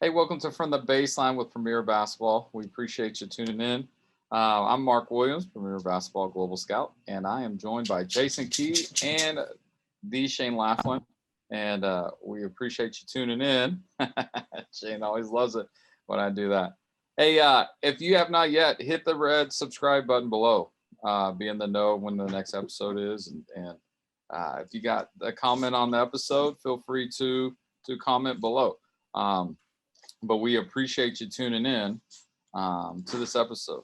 Hey, welcome to From the Baseline with Premier Basketball. We appreciate you tuning in. I'm Mark Williams, Premier Basketball Global Scout, and I am joined by Jason Key and the Shane Laflin. And we appreciate you tuning in. Shane always loves it when I do that. Hey, if you have not yet, hit the red subscribe button below. Be in the know when the next episode is. And if you got a comment on the episode, feel free to comment below. But we appreciate you tuning in to this episode.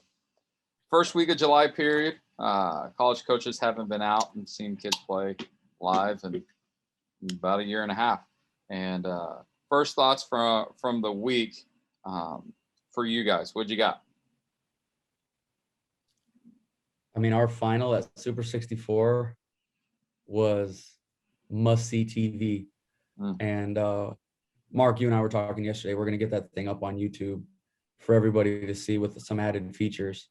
First week of July period. College coaches haven't been out and seen kids play live in about a year and a half. And first thoughts from the week for you guys. What'd you got? I mean, our final at Super 64 was must-see TV. And Mark, you and I were talking yesterday. We're going to get that thing up on YouTube for everybody to see with some added features.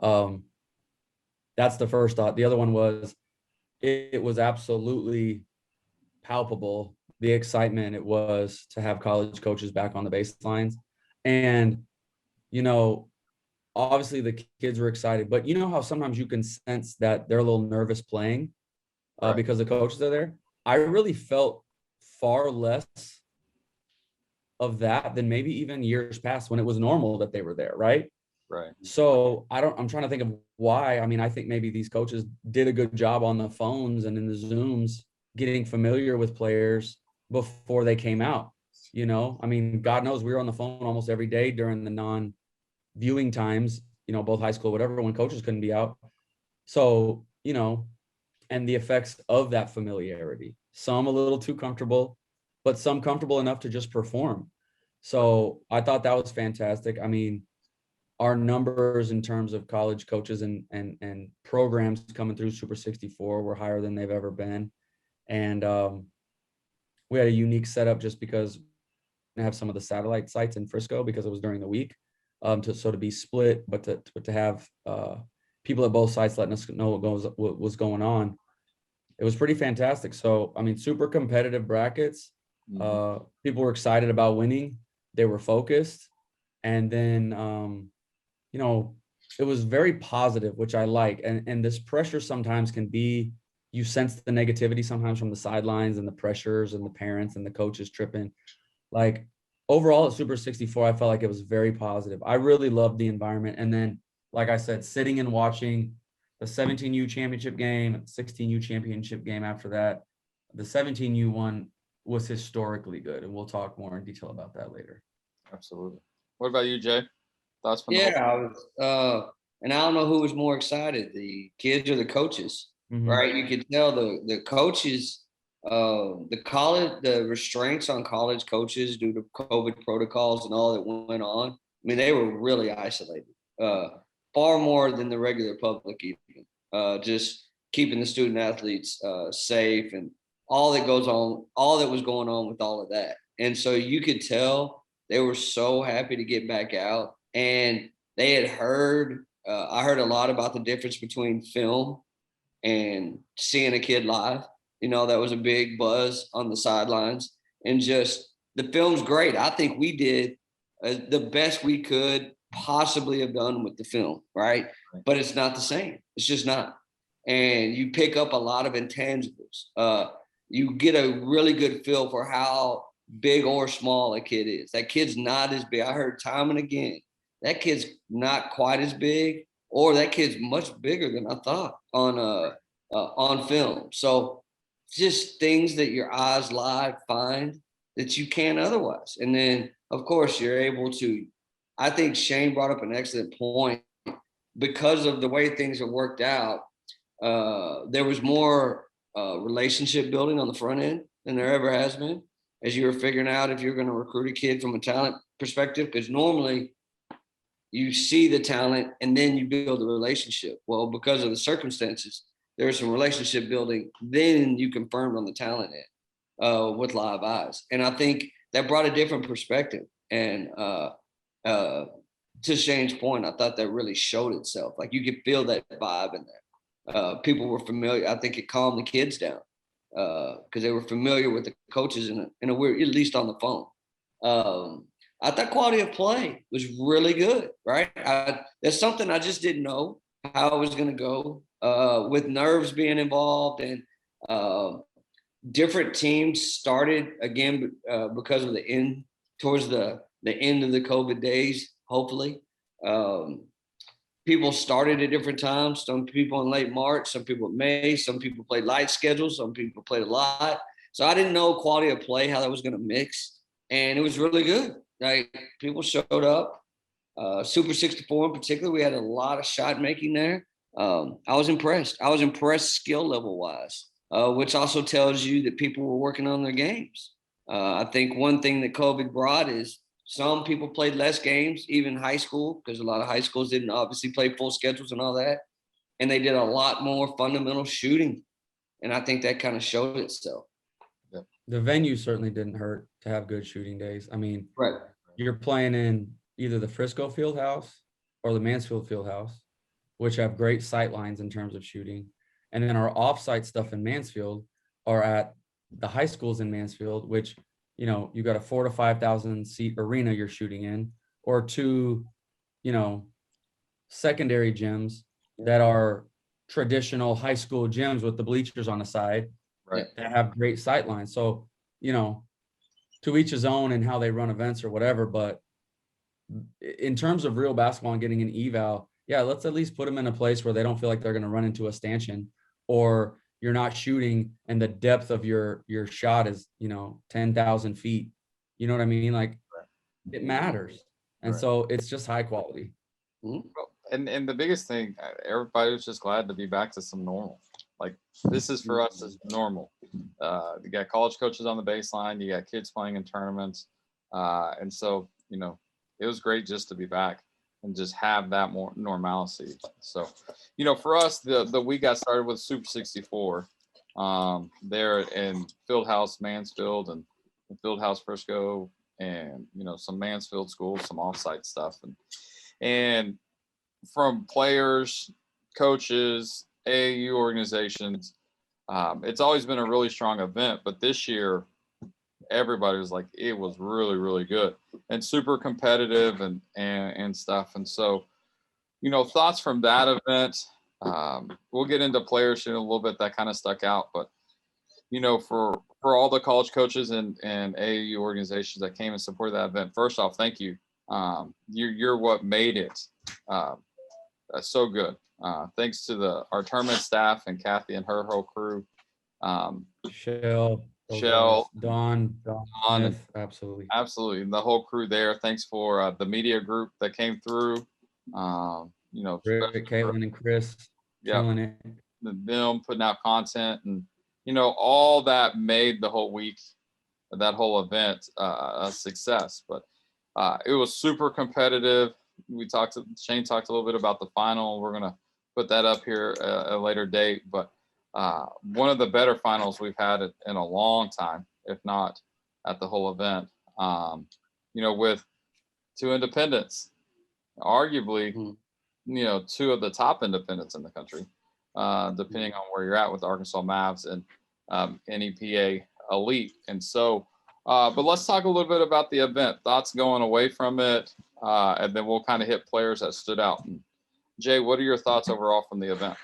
That's the first thought. The other one was it was absolutely palpable, the excitement it was to have college coaches back on the baselines. And, you know, obviously the kids were excited, but you know how sometimes you can sense that they're a little nervous playing because the coaches are there? I really felt far less of that than maybe even years past when it was normal that they were there, right? Right. So I'm trying to think of why. I mean, I think maybe these coaches did a good job on the phones and in the Zooms getting familiar with players before they came out. You know, I mean, God knows we were on the phone almost every day during the non-viewing times, you know, both high school, whatever, when coaches couldn't be out. So, you know, and the effects of that familiarity, some a little too comfortable, but some comfortable enough to just perform. So I thought that was fantastic. I mean, our numbers in terms of college coaches and programs coming through Super 64 were higher than they've ever been. And we had a unique setup just because we have some of the satellite sites in Frisco because it was during the week. To be split, but to have people at both sites letting us know what was going on. It was pretty fantastic. So, I mean, super competitive brackets. People were excited about winning. They were focused. And then, you know, it was very positive, which I like. And this pressure sometimes can be, you sense the negativity sometimes from the sidelines and the pressures and the parents and the coaches tripping. Like overall at Super 64, I felt like it was very positive. I really loved the environment. And then, like I said, sitting and watching the 17U championship game, 16U championship game after that, the 17U one was historically good. And we'll talk more in detail about that later. Absolutely. What about you, Jay? Thoughts from I was, and I don't know who was more excited, the kids or the coaches, right? You could tell the coaches, the restraints on college coaches due to COVID protocols and all that went on. I mean, they were really isolated, far more than the regular public even. Just keeping the student athletes safe and all that was going on with all of that. And so you could tell they were so happy to get back out. And they had heard, I heard a lot about the difference between film and seeing a kid live. You know, that was a big buzz on the sidelines. And just the film's great. I think we did the best we could possibly have done with the film, right? But it's not the same. It's just not. And you pick up a lot of intangibles. You get a really good feel for how big or small a kid is. That kid's not as big. I heard time and again, that kid's not quite as big, or that kid's much bigger than I thought on film. So just things that your eyes live find that you can't otherwise. And then, of course, you're able to, I think Shane brought up an excellent point. Because of the way things have worked out, there was more relationship building on the front end than there ever has been, as you were figuring out if you're going to recruit a kid from a talent perspective, because normally you see the talent and then you build a relationship. Well, because of the circumstances, there's some relationship building, then you confirmed on the talent end with live eyes. And I think that brought a different perspective. And to Shane's point, I thought that really showed itself. Like you could feel that vibe in there. People were familiar. I think it calmed the kids down because they were familiar with the coaches in a weird, at least on the phone. I thought quality of play was really good, right? That's something I just didn't know how it was going to go with nerves being involved and different teams started again because of the end towards the end of the COVID days, hopefully. People started at different times. Some people in late March, some people in May, some people played light schedules, some people played a lot. So I didn't know quality of play, how that was going to mix. And it was really good. Like people showed up. Super 64 in particular, we had a lot of shot making there. I was impressed. I was impressed skill level wise, which also tells you that people were working on their games. I think one thing that COVID brought is some people played less games, even high school, because a lot of high schools didn't obviously play full schedules and all that. And they did a lot more fundamental shooting. And I think that kind of showed itself. The venue certainly didn't hurt to have good shooting days. I mean, Right. you're playing in either the Frisco Field House or the Mansfield Field House, which have great sight lines in terms of shooting. And then our offsite stuff in Mansfield are at the high schools in Mansfield, which, you know, you got a 4,000 to 5,000 seat arena you're shooting in, or two, you know, secondary gyms that are traditional high school gyms with the bleachers on the side, Right. that have great sight lines. So, you know, to each his own and how they run events or whatever. But in terms of real basketball and getting an eval, yeah, let's at least put them in a place where they don't feel like they're going to run into a stanchion, or you're not shooting and the depth of your shot is, you know, 10,000 feet. You know what I mean? Like it matters. And so it's just high quality. And the biggest thing, everybody was just glad to be back to some normal. Like this is for us is normal. You got college coaches on the baseline, you got kids playing in tournaments. And so, you know, it was great just to be back and just have that more normalcy. So, you know, for us, the week got started with Super 64 there in Fieldhouse Mansfield and Fieldhouse Frisco, and, you know, some Mansfield schools, some offsite stuff. And from players, coaches, AAU organizations, it's always been a really strong event, but this year everybody was like, it was really, really good and super competitive and stuff. And so, you know, thoughts from that event. We'll get into players in a little bit that kind of stuck out, but, you know, for all the college coaches and AAU organizations that came and supported that event, first off, thank you. You're what made it so good. Thanks to our tournament staff and Kathy and her whole crew. Shell, Don, Smith, absolutely. the whole crew there. Thanks for the media group that came through. You know, Rick, Caitlin, and Chris, killing it. Them putting out content, and, you know, all that made the whole week, that whole event, a success. But it was super competitive. Shane talked a little bit about the final. We're gonna put that up here at a later date, but one of the better finals we've had in a long time, if not at the whole event. You know, with two independents, arguably, you know, two of the top independents in the country, depending on where you're at with Arkansas Mavs and NEPA Elite. And so, but let's talk a little bit about the event, thoughts going away from it, and then we'll kind of hit players that stood out. And Jay, what are your thoughts overall from the event?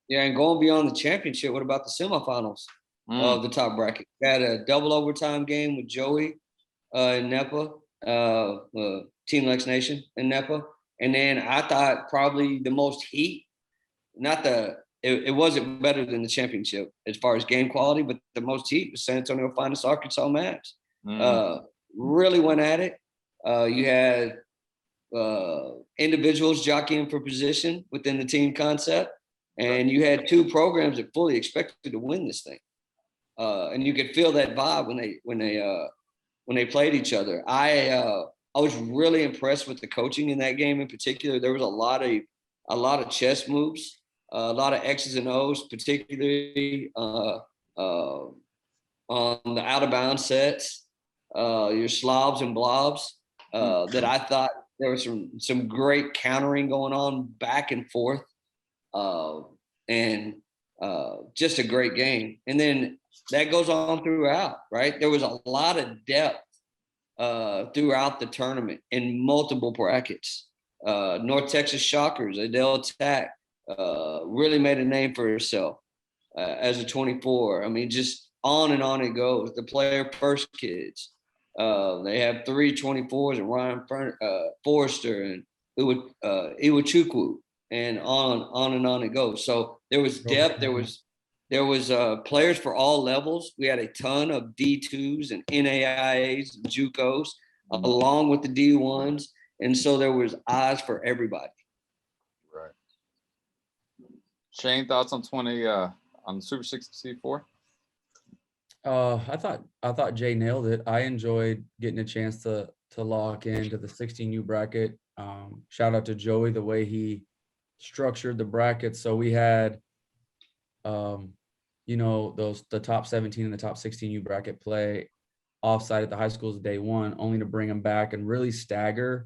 Yeah, and going beyond the championship, what about the semifinals of the top bracket? We had a double overtime game with Joey in NEPA, Team Lex Nation in NEPA. And then I thought probably the most heat, it wasn't better than the championship as far as game quality, but the most heat was San Antonio Finest Arkansas Mavs. Really went at it. You had individuals jockeying for position within the team concept. And you had two programs that fully expected to win this thing, and you could feel that vibe when they played each other. I was really impressed with the coaching in that game in particular. There was a lot of chess moves, a lot of X's and O's, particularly on the out of bounds sets, your slobs and blobs. That I thought there was some great countering going on back and forth. And just a great game. And then that goes on throughout, right? There was a lot of depth throughout the tournament in multiple brackets. North Texas Shockers, Adele Tack, really made a name for herself as a 24. I mean, just on it goes. The player first kids. They have 3 24s and Ryan Forrester and Iwachukwu, and on it goes. So there was depth. There was players for all levels. We had a ton of D2s and NAIAs and JUCOs along with the D1s. And so there was eyes for everybody. Right. Shane, thoughts on on Super 64? I thought Jay nailed it. I enjoyed getting a chance to lock into the 16U bracket. Shout out to Joey, the way he structured the bracket. So we had, the top 17 and the top 16U bracket play offsite at the high schools day one, only to bring them back and really stagger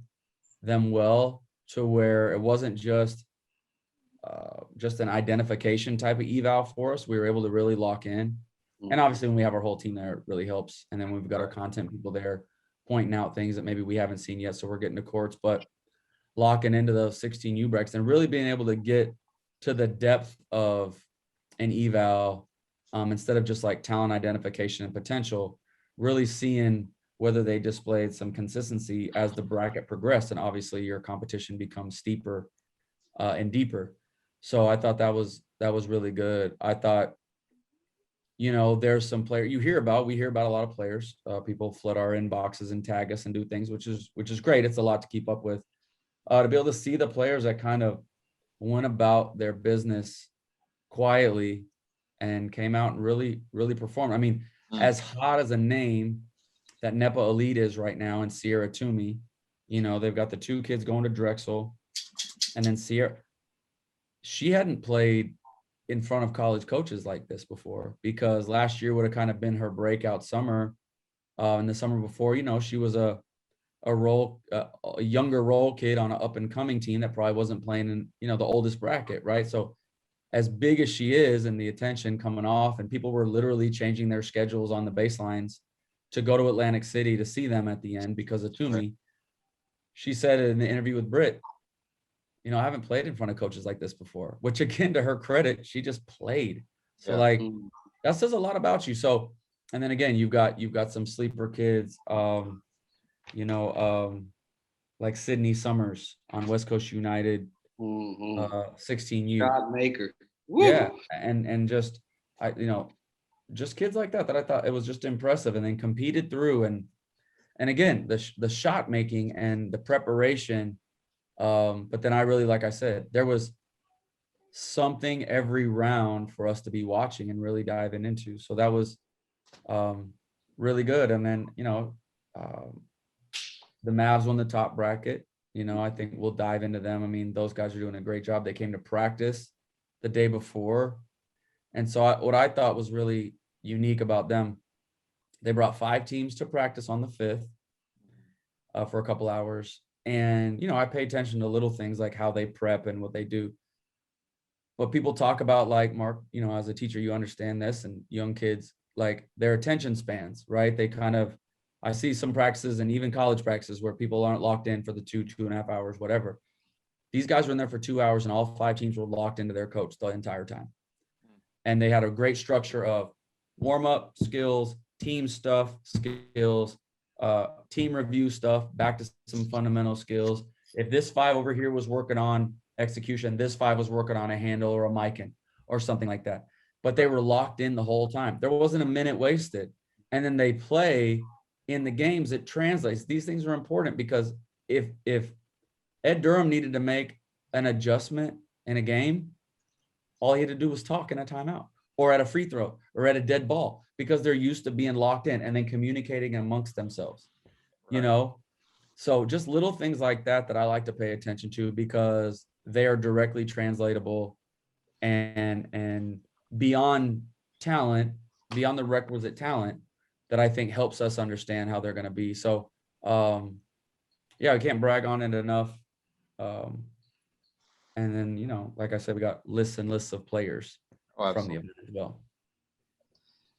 them well to where it wasn't just an identification type of eval for us. We were able to really lock in. And obviously when we have our whole team there, it really helps. And then we've got our content people there pointing out things that maybe we haven't seen yet. So we're getting to courts, but locking into those 16U breaks and really being able to get to the depth of an eval instead of just like talent identification and potential, really seeing whether they displayed some consistency as the bracket progressed. And obviously your competition becomes steeper and deeper. So I thought that was really good. I thought, there's some player we hear about a lot of players. People flood our inboxes and tag us and do things, which is great. It's a lot to keep up with. To be able to see the players that kind of went about their business quietly and came out and really, really performed. I mean, as hot as a name that Nepa Elite is right now, and Sierra Toomey, they've got the 2 kids going to Drexel, and then Sierra, she hadn't played in front of college coaches like this before, because last year would have kind of been her breakout summer. And the summer before, she was a younger role kid on an up and coming team that probably wasn't playing in, the oldest bracket. Right. So as big as she is and the attention coming off, and people were literally changing their schedules on the baselines to go to Atlantic City to see them at the end because of Toomey. She said in the interview with Britt, I haven't played in front of coaches like this before, which again, to her credit, she just played. So that says a lot about you. So, and then again, you've got some sleeper kids, like Sydney Summers on West Coast United, 16U. God maker. Woo! Yeah. And just, just kids like that I thought it was just impressive, and then competed through. And again, the shot making and the preparation. But then I really, like I said, there was something every round for us to be watching and really diving into. So that was really good. And then, the Mavs won the top bracket. I think we'll dive into them. I mean, those guys are doing a great job. They came to practice the day before. And so what I thought was really unique about them, they brought 5 teams to practice on the 5th for a couple hours. And, I pay attention to little things like how they prep and what they do. But people talk about, like, Mark, as a teacher, you understand this, and young kids, like, their attention spans, right? They kind of, I see some practices and even college practices where people aren't locked in for the 2.5 hours, whatever. These guys were in there for 2 hours, and all 5 teams were locked into their coach the entire time. And they had a great structure of warm-up skills, team stuff, skills, team review stuff, back to some fundamental skills. If this 5 over here was working on execution, this 5 was working on a handle or a micing or something like that. But they were locked in the whole time. There wasn't a minute wasted. And then they play in the games, it translates. These things are important, because if Ed Durham needed to make an adjustment in a game, all he had to do was talk in a timeout or at a free throw or at a dead ball, because they're used to being locked in and then communicating amongst themselves, So just little things like that I like to pay attention to, because they are directly translatable and beyond talent, beyond the requisite talent, that I think helps us understand how they're going to be. So, I can't brag on it enough. And then, like I said, we got lists and lists of players from the event as well.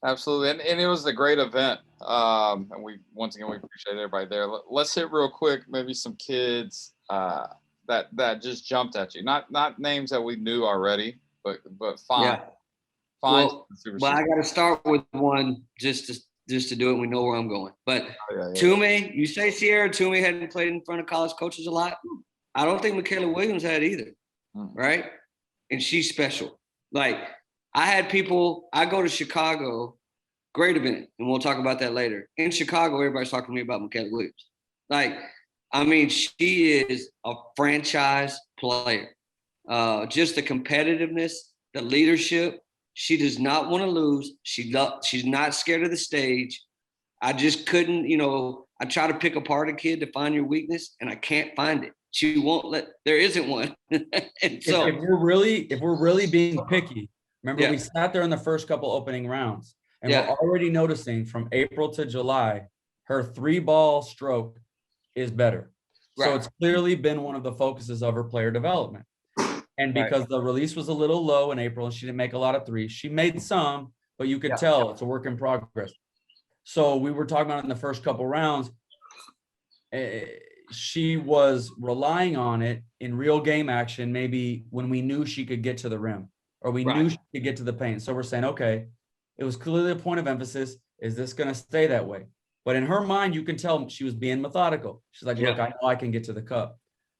Absolutely. And it was a great event. And we once again we appreciate everybody there. Let's hit real quick, maybe some kids that just jumped at you. Not names that we knew already, but fine. Yeah. Well, I got to start with one just to do it. We know where I'm going. But Toomey, you say Sierra Toomey hadn't played in front of college coaches a lot. I don't think Michaela Williams had either, right? And she's special. Like, I had people, I go to Chicago, great event, and we'll talk about that later. In Chicago, everybody's talking to me about Michaela Williams. Like, I mean, she is a franchise player. Just the competitiveness, the leadership. She does not want to lose. She's not scared of the stage. I just couldn't, I try to pick apart a kid to find your weakness, and I can't find it. She won't there isn't one. And so if we're really being picky, remember we sat there in the first couple opening rounds, and we're already noticing from April to July, her 3-ball stroke is better. Right. So it's clearly been one of the focuses of her player development. And because the release was a little low in April and she didn't make a lot of threes, she made some, but you could tell it's a work in progress. So we were talking about it in the first couple rounds. She was relying on it in real game action, maybe when we knew she could get to the rim or we knew she could get to the paint. So we're saying, okay, it was clearly a point of emphasis. Is this going to stay that way? But in her mind, you can tell she was being methodical. She's like, look, I know I can get to the cup.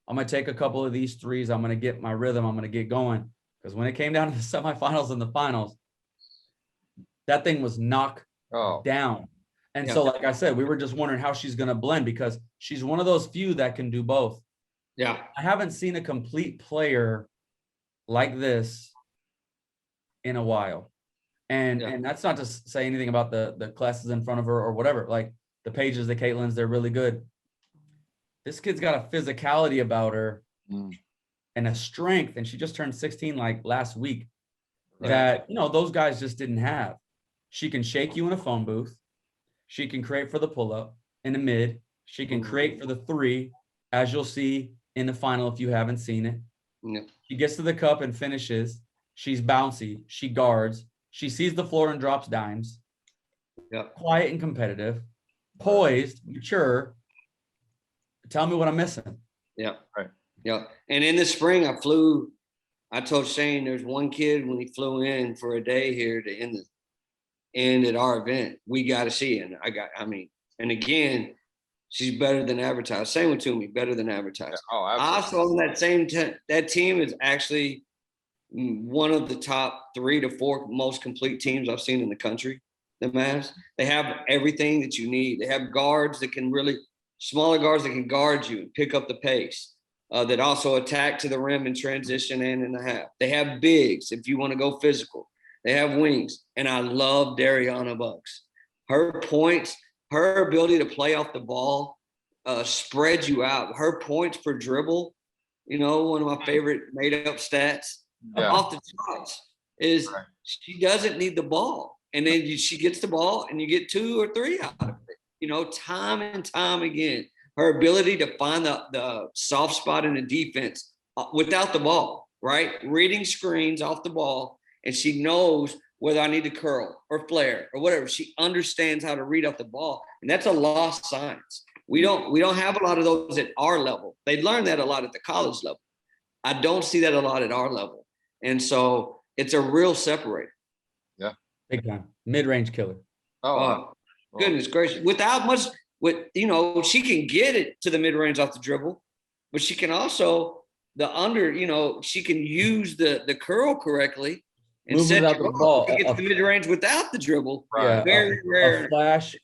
I'm going to take a couple of these threes. I'm going to get my rhythm. I'm going to get going. Because when it came down to the semifinals and the finals, that thing was knocked down. And so, like I said, we were just wondering how she's going to blend because she's one of those few that can do both. Yeah. I haven't seen a complete player like this in a while. And that's not to say anything about the classes in front of her or whatever. Like the Pages, the Caitlins, they're really good. This kid's got a physicality about her and a strength. And she just turned 16 like last week that, those guys just didn't have. She can shake you in a phone booth. She can create for the pull-up in the mid. She can create for the 3, as you'll see in the final if you haven't seen it. Yeah. She gets to the cup and finishes. She's bouncy. She guards. She sees the floor and drops dimes. Yeah. Quiet and competitive. Poised, mature. Tell me what I'm missing. Yeah. Right. Yeah. And in the spring, I told Shane there's one kid when he flew in for a day here to end at our event. We got to see it. And again, she's better than advertised. Same with Toomey, better than advertised. Yeah. Oh, absolutely. Also on that same that team is actually one of the top 3 to 4 most complete teams I've seen in the country. The Mavs, they have everything that you need. They have guards that can smaller guards that can guard you and pick up the pace, that also attack to the rim in transition and in the half. They have bigs if you want to go physical. They have wings. And I love Dariana Bucks. Her points, her ability to play off the ball, spreads you out. Her points per dribble, one of my favorite made-up stats off the charts is she doesn't need the ball. And then she gets the ball and you get 2 or 3 out of it, time and time again. Her ability to find the soft spot in the defense without the ball, right? Reading screens off the ball. And she knows whether I need to curl or flare or whatever. She understands how to read off the ball. And that's a lost science. We don't have a lot of those at our level. They learn that a lot at the college level. I don't see that a lot at our level. And so it's a real separator. Yeah. Big time. Mid-range killer. Goodness gracious. Without much, she can get it to the mid-range off the dribble, but she can also, she can use the curl correctly. And set the ball. She gets the mid-range without the dribble. Yeah, very rare.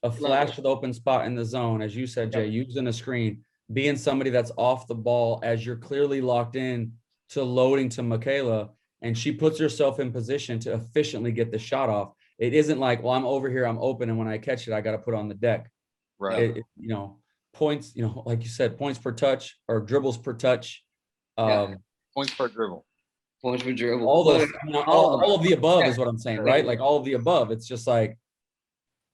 A flash with open spot in the zone, as you said, Jay, using a screen, being somebody that's off the ball as you're clearly locked in to loading to Michaela, and she puts herself in position to efficiently get the shot off. It isn't like, well, I'm over here, I'm open, and when I catch it, I got to put on the deck. Right. Points, like you said, points per touch or dribbles per touch. Points per dribble. Points per dribble. All those, all of the above is what I'm saying, right? Like all of the above. It's just like,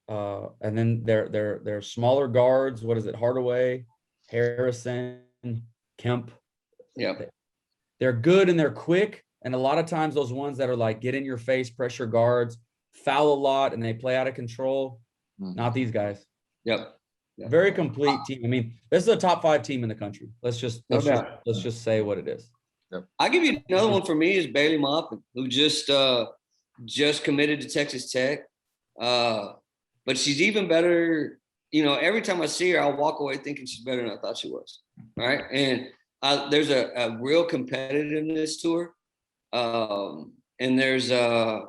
and then they're smaller guards. What is it? Hardaway, Harrison, Kemp. Yeah. They're good and they're quick. And a lot of times those ones that are like get in your face, pressure guards, foul a lot, and they play out of control. not these guys. Yep. Very complete team. I mean, this is a top 5 team in the country. Let's just say what it is. I'll give you another one for me is Bailey Maupin, who just committed to Texas Tech. But she's even better. You know, every time I see her, I'll walk away thinking she's better than I thought she was. Right. And there's a real competitiveness to her. And there's a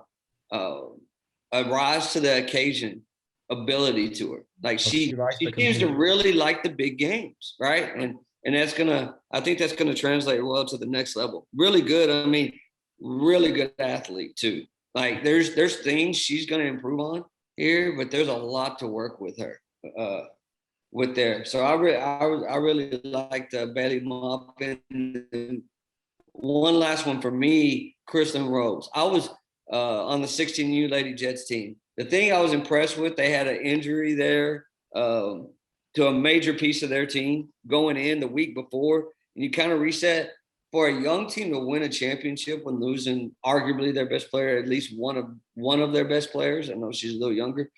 rise to the occasion ability to her. Like she seems to really like the big games, right? And I think that's gonna translate well to the next level. Really good. I mean, really good athlete too. Like there's things she's gonna improve on here, but there's a lot to work with her. With there. So I really liked Bailey Maupin. One last one for me, Kristen Rose. I was on the 16U Lady Jets team. The thing I was impressed with, they had an injury there to a major piece of their team going in the week before, and you kind of reset. For a young team to win a championship when losing arguably their best player, at least one of their best players, I know she's a little younger,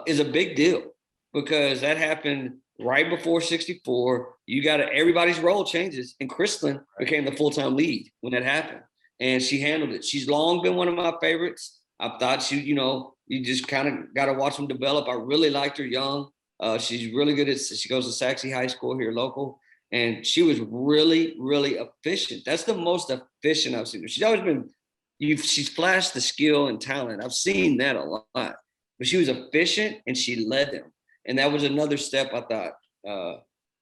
is a big deal because that happened right before 64. You got everybody's role changes, and Kristen became the full-time lead when that happened, and she handled it. She's long been one of my favorites. I thought you just kind of got to watch them develop. I really liked her young. She's really good she goes to Saxe High School here local, and she was really, really efficient. That's the most efficient I've seen her. She's always been, she's flashed the skill and talent. I've seen that a lot, but she was efficient and she led them. And that was another step I thought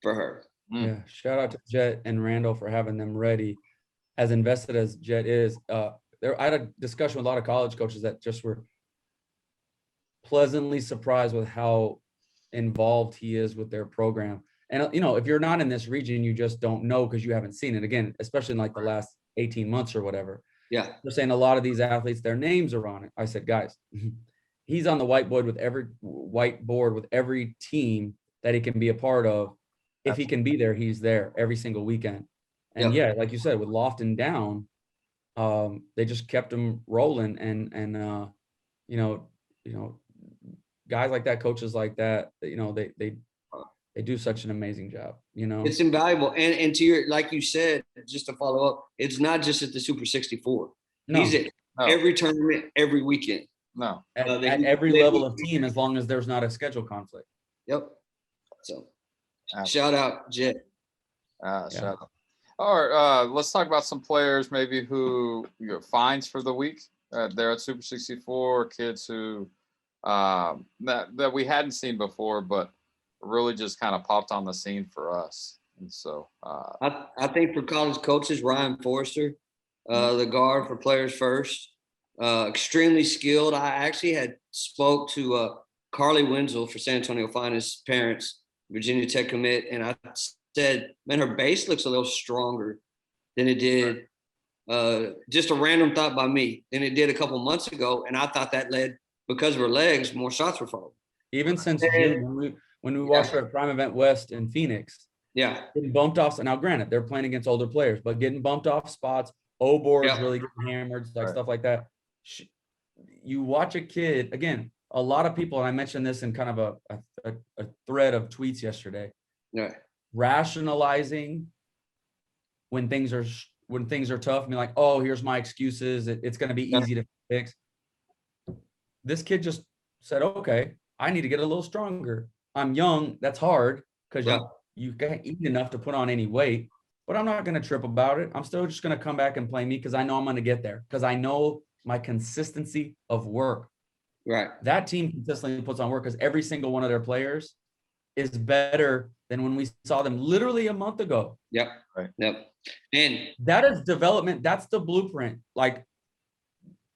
for her. Yeah. Shout out to Jet and Randall for having them ready. As invested as Jet is, I had a discussion with a lot of college coaches that just were pleasantly surprised with how involved he is with their program. And, you know, if you're not in this region, you just don't know because you haven't seen it. Again, especially in like the last 18 months or whatever. Yeah. They're saying a lot of these athletes, their names are on it. I said, guys, he's on the whiteboard with every team that he can be a part of. If he can be there, he's there every single weekend. And yeah, like you said, with Lofton down, they just kept him rolling. And you know, guys like that, coaches like that, you know, they do such an amazing job, you know. It's invaluable. And to your, like you said, just to follow up, it's not just at the Super 64. No. He's at every tournament, every weekend. No. At every level of team, as long as there's not a schedule conflict. Yep. So shout out, Jet. Shout out. All right, let's talk about some players maybe who finds for the week. They're at Super 64, kids who that we hadn't seen before, but really just kind of popped on the scene for us. And so I think for college coaches, Ryan Forrester, the guard for Players First, extremely skilled. I actually had spoke to Carly Wenzel for San Antonio Finest parents, Virginia Tech commit, and I said, man, her base looks a little stronger than it did. Just a random thought by me than it did a couple months ago, and I thought that led, because of her legs, more shots were falling. Even since June, when we watched her at Prime Event West in Phoenix, getting bumped off. Now, granted, they're playing against older players, but getting bumped off spots, boards really getting hammered, stuff like that. You watch a kid, again, a lot of people, and I mentioned this in kind of a thread of tweets yesterday, rationalizing when things are tough, and be like, oh, here's my excuses, it's going to be easy to fix. This kid just said, okay, I need to get a little stronger. I'm young. That's hard because you can't eat enough to put on any weight, but I'm not going to trip about it. I'm still just going to come back and play me because I know I'm going to get there because I know my consistency of work. Right. That team consistently puts on work because every single one of their players is better than when we saw them literally a month ago. Yep. Right. Yep. And that is development. That's the blueprint. Like,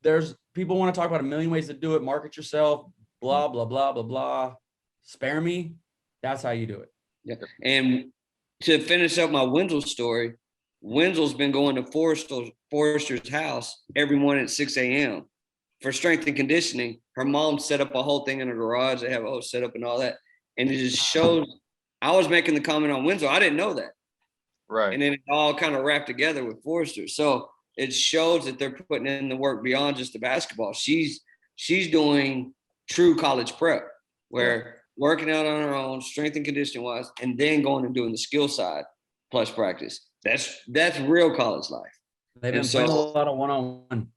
there's people want to talk about a million ways to do it. Market yourself, blah, blah, blah, blah, blah. Spare me. That's how you do it. Yeah. And to finish up my Wenzel story, Wenzel's been going to Forrester's house every morning at 6 a.m. for strength and conditioning. Her mom set up a whole thing in her garage. They have a whole setup and all that. And it just shows. I was making the comment on Wenzel. I didn't know that. Right. And then it all kind of wrapped together with Forrester. So it shows that they're putting in the work beyond just the basketball. She's doing true college prep. where working out on our own, strength and conditioning wise, and then going and doing the skill side plus practice. That's real college life. They've been playing a lot of one-on-one.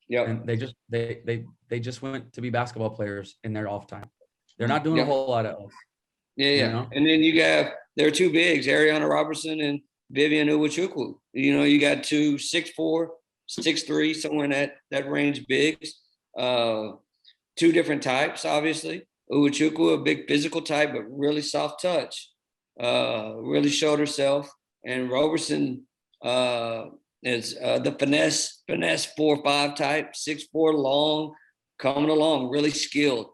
Yeah. And they just went to be basketball players in their off time. They're not doing a whole lot else. Yeah. You know? And then there are two bigs, Ariana Robertson and Vivian Uwachukwu. You know, you got 2 6'4", 6'3", somewhere in that range bigs. Two different types, obviously. Uwachukwu, a big physical type, but really soft touch. Really showed herself. And Robertson is the finesse 4-5 type, 6'4", long, coming along, really skilled.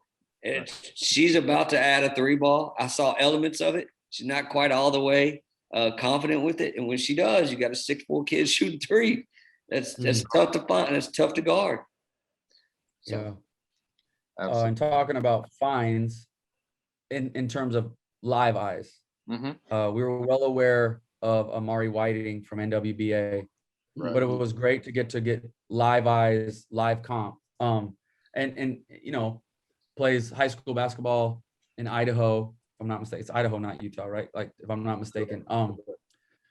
She's about to add a 3 ball. I saw elements of it. She's not quite all the way confident with it. And when she does, you got a 6'4" kid shooting 3. That's tough to find. That's tough to guard. So. Yeah. And talking about fines in terms of live eyes, we were well aware of Amari Whiting from NWBA, but it was great to get live eyes, live comp. And you know, plays high school basketball in Idaho. If I'm not mistaken, it's Idaho, not Utah, right? Like, if I'm not mistaken.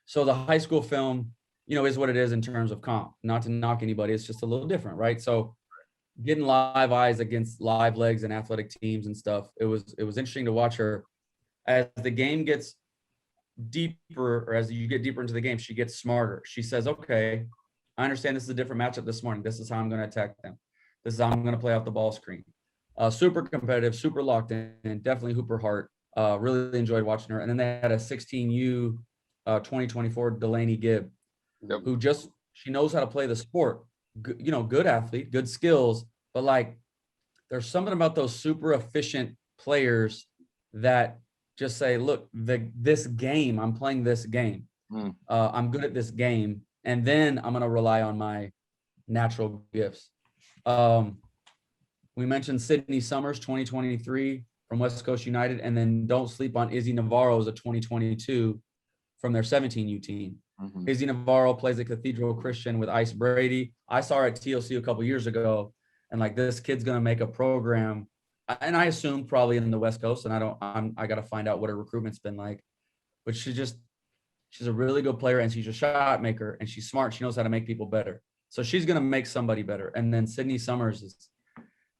So the high school film, you know, is what it is in terms of comp. Not to knock anybody, it's just a little different, right? So getting live eyes against live legs and athletic teams and stuff, it was interesting to watch her as the game gets deeper, or as you get deeper into the game, she gets smarter. She says, okay, I understand this is a different matchup this morning. This is how I'm going to attack them. This is how I'm going to play off the ball screen. Super competitive, super locked in, definitely Hooper Hart. Really enjoyed watching her. And then they had a 16U 2024 Delaney Gibb, who she knows how to play the sport. You know, good athlete, good skills, but like there's something about those super efficient players that just say, look, this game, I'm playing this game. I'm good at this game. And then I'm going to rely on my natural gifts. We mentioned Sydney Summers, 2023 from West Coast United, and then don't sleep on Izzy Navarro as a 2022 from their 17U team. Izzy Navarro plays at Cathedral Christian with Ice Brady. I saw her at TLC a couple years ago, and like, this kid's going to make a program. And I assume probably in the West Coast, and I got to find out what her recruitment's been like, but she's a really good player, and she's a shot maker, and she's smart. She knows how to make people better. So she's going to make somebody better. And then Sydney Summers is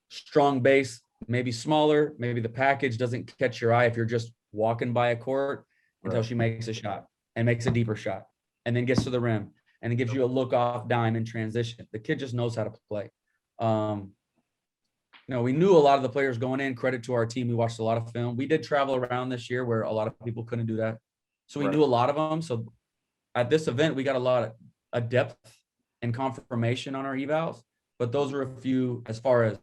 strong base, maybe smaller, maybe the package doesn't catch your eye if you're just walking by a court until she makes a shot and makes a deeper shot and then gets to the rim and it gives you a look off dime in transition. The kid just knows how to play. You know, we knew a lot of the players going in. Credit to our team. We watched a lot of film. We did travel around this year where a lot of people couldn't do that. So we knew a lot of them. So at this event, we got a lot of depth and confirmation on our evals, but those were a few as far as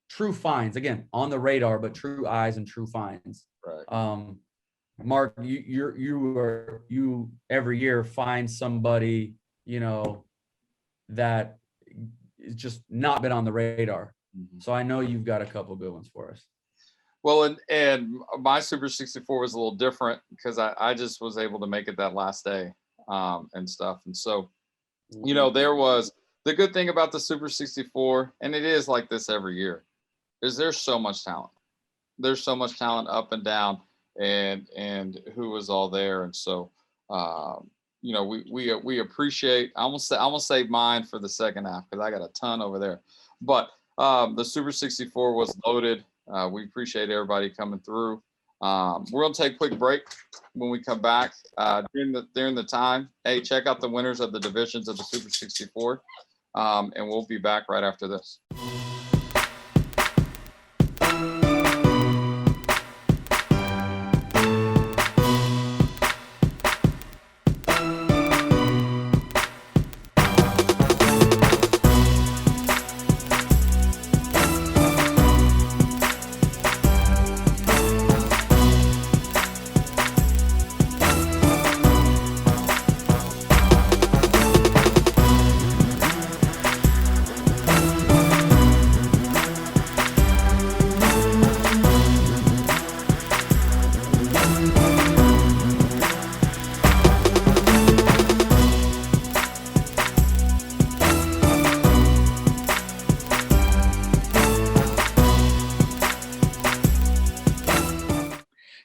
true finds, again, on the radar, but true eyes and true finds. Right. Mark, you every year find somebody, you know, that is just not been on the radar. So I know you've got a couple good ones for us. Well, and my Super 64 was a little different because I just was able to make it that last day and stuff. And so, you know, there was the good thing about the Super 64, and it is like this every year, is there's so much talent. There's so much talent up and down, and who was all there. And so, you know, we appreciate. I'm gonna save mine for the second half because I got a ton over there. But the Super 64 was loaded. We appreciate everybody coming through. We're gonna take a quick break. When we come back during the time, hey, check out the winners of the divisions of the Super 64, and we'll be back right after this.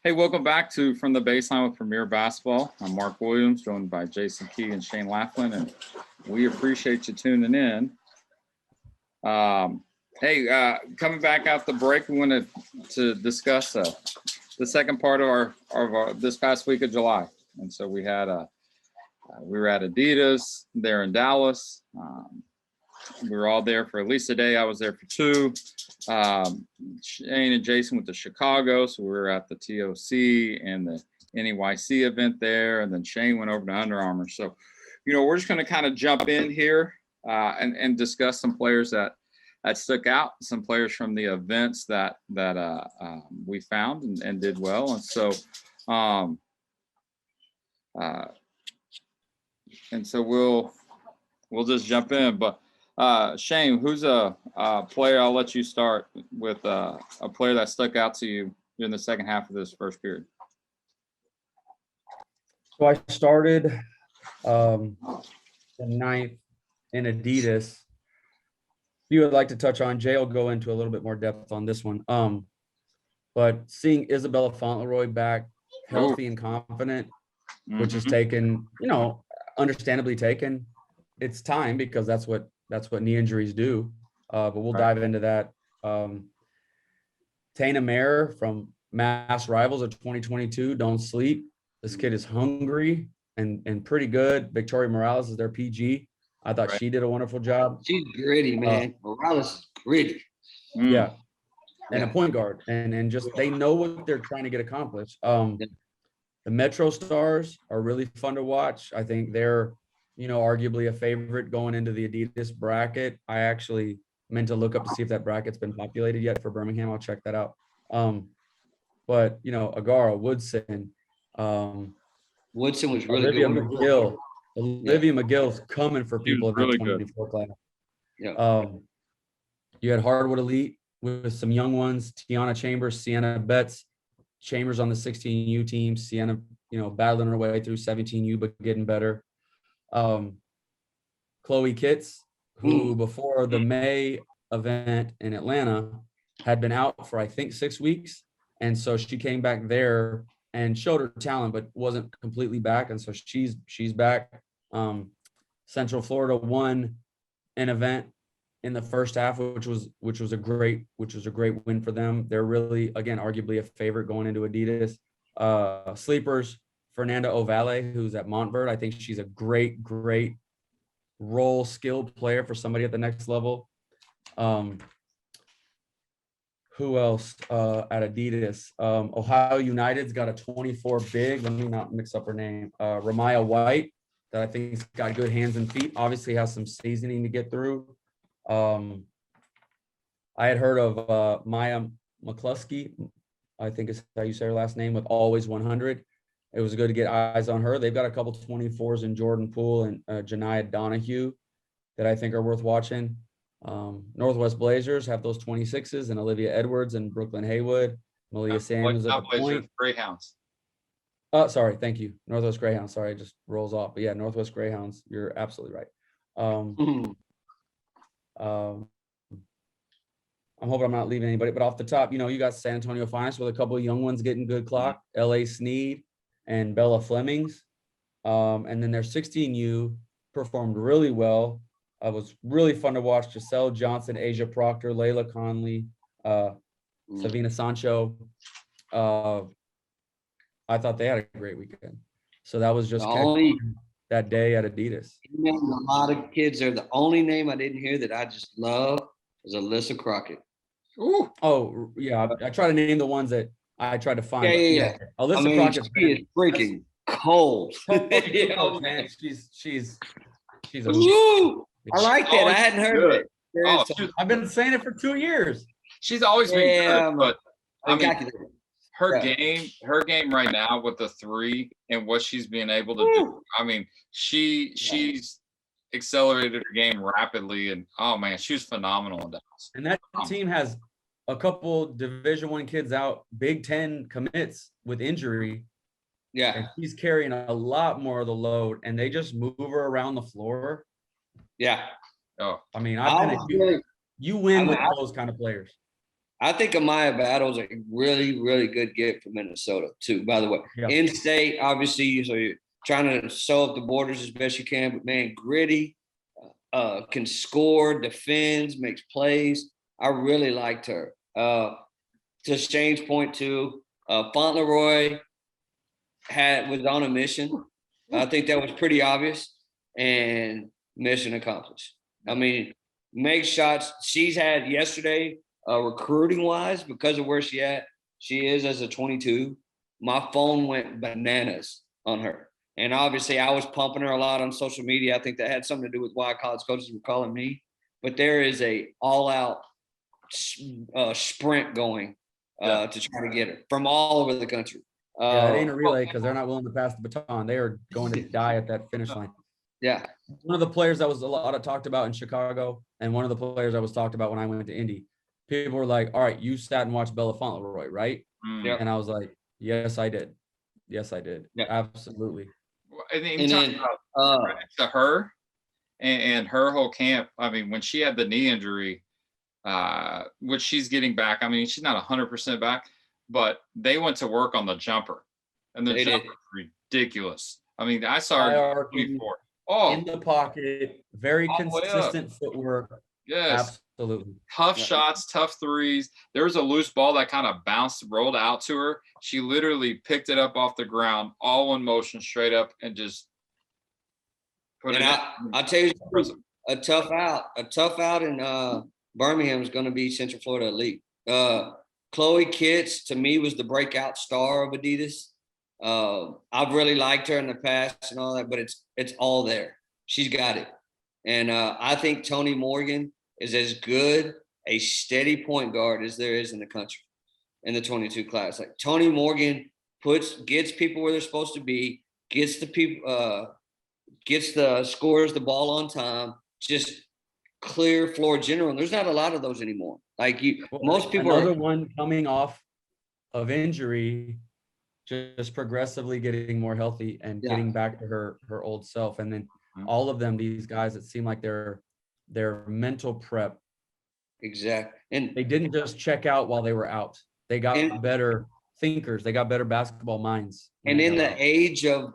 Hey, welcome back to From the Baseline with Premier Basketball. I'm Mark Williams, joined by Jason Key and Shane Laflin, and we appreciate you tuning in. Coming back out the break, we wanted to discuss the second part of our this past week of July, and so we had we were at Adidas there in Dallas. We were all there for at least a day. I was there for 2. Shane and Jason went to Chicago, so we were at the TOC and the NEYC event there, and then Shane went over to Under Armour. So, we're just going to kind of jump in here and discuss some players that stuck out, some players from the events that we found and did well. And so, we'll just jump in, but. Shane, who's a player? I'll let you start with a player that stuck out to you in the second half of this first period. So I started the 9th in Adidas. If you would like to touch on, Jay will go into a little bit more depth on this one. But seeing Isabella Fauntleroy back healthy and confident, which is taken, understandably taken. It's time because that's what knee injuries do. But we'll dive into that. Tana Mayer from Mass Rivals of 2022, Don't Sleep. This kid is hungry and pretty good. Victoria Morales is their PG. I thought she did a wonderful job. She's gritty, man. Morales is gritty. Yeah. And a point guard. And just they know what they're trying to get accomplished. The Metro Stars are really fun to watch. I think they're arguably a favorite going into the Adidas bracket. I actually meant to look up to see if that bracket's been populated yet for Birmingham. I'll check that out. But Agara, Woodson. Woodson was really Olivia good. McGill. Olivia McGill's coming for people in really the 24 class. Yeah. You had Hardwood Elite with some young ones, Tiana Chambers, Sienna Betts. Chambers on the 16U team, Sienna, battling her way through 17U, but getting better. Chloe Kitts, who before the May event in Atlanta had been out for I think 6 weeks, and so she came back there and showed her talent, but wasn't completely back, and so she's back. Central Florida won an event in the first half, which was a great win for them. They're really, again, arguably a favorite going into Adidas. Sleepers. Fernanda Ovalle, who's at Montverde. I think she's a great role skilled player for somebody at the next level. Who else at Adidas? Ohio United's got a 24 big. Let me not mix up her name. Ramaya White, that I think's got good hands and feet. Obviously has some seasoning to get through. I had heard of Maya McCluskey, I think is how you say her last name, with Always 100. It was good to get eyes on her. They've got a couple 24s in Jordan Poole and Janiah Donahue that I think are worth watching. Northwest Blazers have those 26s and Olivia Edwards and Brooklyn Haywood. Malia Samuels at the point. Greyhounds. Sorry, thank you. Northwest Greyhounds. Sorry, it just rolls off. But yeah, Northwest Greyhounds. You're absolutely right. I'm hoping I'm not leaving anybody, but off the top, you got San Antonio Finest with a couple of young ones getting good clock. LA Sneed and Bella Flemings. And then their 16U performed really well. It was really fun to watch. Giselle Johnson, Asia Proctor, Layla Conley, Savina Sancho. I thought they had a great weekend. So that was just that day at Adidas. A lot of kids there. The only name I didn't hear that I just love is Alyssa Crockett. Ooh. Oh, yeah. I try to name the ones that I tried to find. Yeah. Alyssa Crockett is freaking cold. Man. She's a I like that. I hadn't heard it. Oh, I've been saying it for 2 years. She's always been good, but I mean, her Yeah. game right now with the 3 and what she's being able to do. I mean, she's accelerated her game rapidly, and oh man, she was phenomenal in Dallas. And that team has a couple Division I kids out, Big Ten commits with injury. Yeah. And she's carrying a lot more of the load, and they just move her around the floor. Yeah. Oh, I mean, you win with those kind of players. I think Amaya Battle's a really, really good get for Minnesota too, by the way. Yeah. In-state, obviously, so you're trying to sew up the borders as best you can, but man, gritty, can score, defends, makes plays. I really liked her. To Shane's point too, Fauntleroy was on a mission. I think that was pretty obvious, and mission accomplished. I mean, make shots. She's had yesterday, recruiting wise, because of where she is as a 22. My phone went bananas on her, and obviously I was pumping her a lot on social media. I think that had something to do with why college coaches were calling me. But there is a all-out sprint going to try to get her from all over the country. Yeah, it ain't a relay because they're not willing to pass the baton. They are going to die at that finish line. Yeah. One of the players that was a lot of talked about in Chicago, and one of the players that was talked about when I went to Indy, people were like, all right, you sat and watched Bella Fauntleroy, right? Yeah. And I was like, yes, I did. Yes, I did. Yeah. Absolutely. And then credit to her and her whole camp. I mean, when she had the knee injury, which she's getting back. I mean, she's not 100% back, but they went to work on the jumper, and the jumper was ridiculous. I mean, I saw her before. In the pocket, very consistent footwork. Yes, absolutely. Tough shots, tough threes. There was a loose ball that kind of bounced, rolled out to her. She literally picked it up off the ground, all in motion, straight up, and just put it. I'll tell you, a tough out in Birmingham is going to be Central Florida Elite. Chloe Kitts, to me, was the breakout star of Adidas. I've really liked her in the past and all that, but it's all there. She's got it. And I think Tony Morgan is as good a steady point guard as there is in the country in the 22 class. Like Tony Morgan gets people where they're supposed to be, gets the scorers the ball on time, just clear floor general. And there's not a lot of those anymore. Like most people another one coming off of injury, just progressively getting more healthy and getting back to her old self. And then all of them, these guys, it seem like their mental prep. Exactly. And they didn't just check out while they were out. They got better thinkers. They got better basketball minds. And in the age of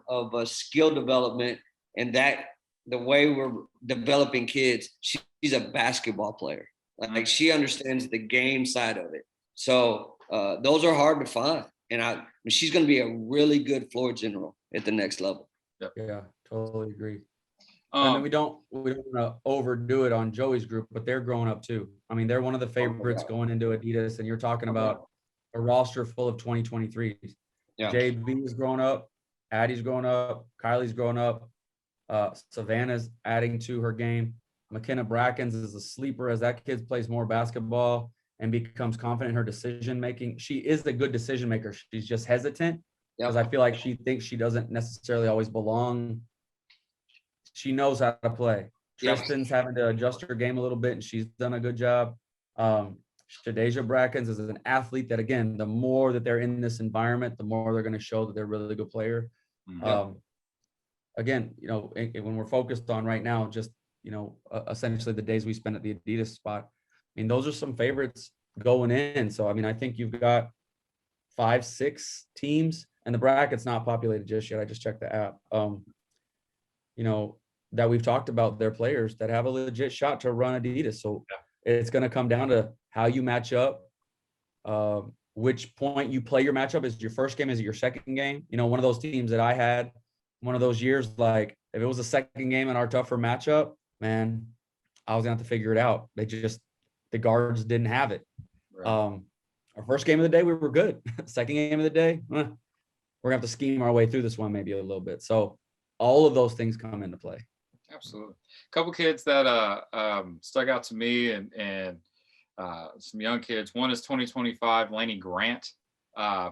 skill development and the way we're developing kids, she's a basketball player. Like she understands the game side of it. So those are hard to find. And she's going to be a really good floor general at the next level. Yeah, totally agree. And we don't want to overdo it on Joey's group, but they're growing up too. I mean, they're one of the favorites going into Adidas, and you're talking about a roster full of 2023s. Yeah. JB's growing up, Addie's growing up, Kylie's growing up, Savannah's adding to her game. McKenna Brackens is a sleeper as that kid plays more basketball and becomes confident in her decision making. She is a good decision maker. She's just hesitant because I feel like she thinks she doesn't necessarily always belong. She knows how to play. Tristan's having to adjust her game a little bit, and she's done a good job. Shadeja Brackens is an athlete that, again, the more that they're in this environment, the more they're going to show that they're a really good player. Again, when we're focused on right now, just, essentially the days we spend at the Adidas spot, I mean, those are some favorites going in. So, I mean, I think you've got 5-6 teams, and the bracket's not populated just yet. I just checked the app. That we've talked about their players that have a legit shot to run Adidas. So it's going to come down to how you match up, which point you play your matchup. Is it your first game? Is it your second game? One of those teams that I had one of those years, like if it was a second game in our tougher matchup, man, I was going to have to figure it out. The guards didn't have it. Right. Our first game of the day, we were good. Second game of the day, we're going to have to scheme our way through this one maybe a little bit. So all of those things come into play. Absolutely. A couple kids that stuck out to me and some young kids. One is 2025, Lainey Grant,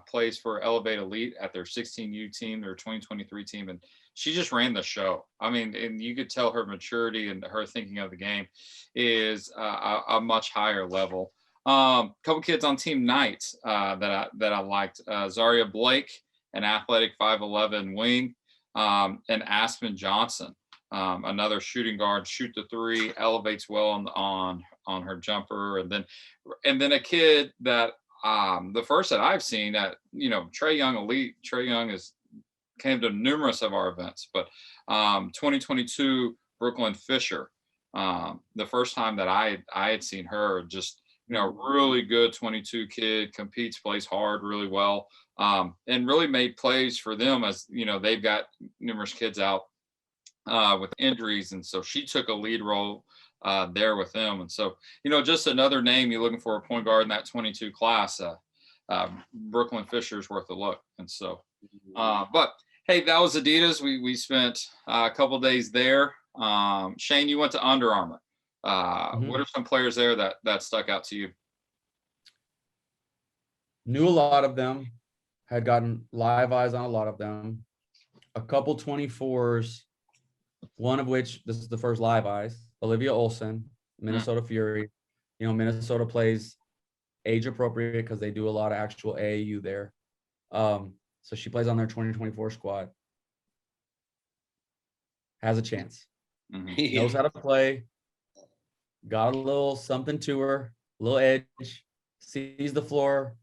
plays for Elevate Elite at their 16U team, their 2023 team, and she just ran the show. I mean, and you could tell her maturity and her thinking of the game is a much higher level. Couple kids on Team Knights that I liked. Zaria Blake, an athletic 5'11" wing, and Aspen Johnson. another shooting guard, shoot the three, elevates well on her jumper, and then a kid that the first that I've seen that Trae Young elite. Trae Young came to numerous of our events, but 2022 Brooklyn Fisher, the first time that I had seen her, just really good 22 kid, competes, plays hard really well, and really made plays for them as they've got numerous kids out with injuries, and so she took a lead role there with them. And so just another name you're looking for a point guard in that 22 class. Brooklyn Fisher's worth a look. And so, but hey, that was Adidas. We spent a couple days there. Shane, you went to Under Armour. What are some players there that stuck out to you? Knew a lot of them, had gotten live eyes on a lot of them. A couple 24s, one of which, this is the first live eyes, Olivia Olson, Minnesota Fury. Minnesota plays age appropriate because they do a lot of actual AAU there. So she plays on their 2024 squad. Has a chance. Mm-hmm. Knows how to play. Got a little something to her, a little edge. Sees the floor,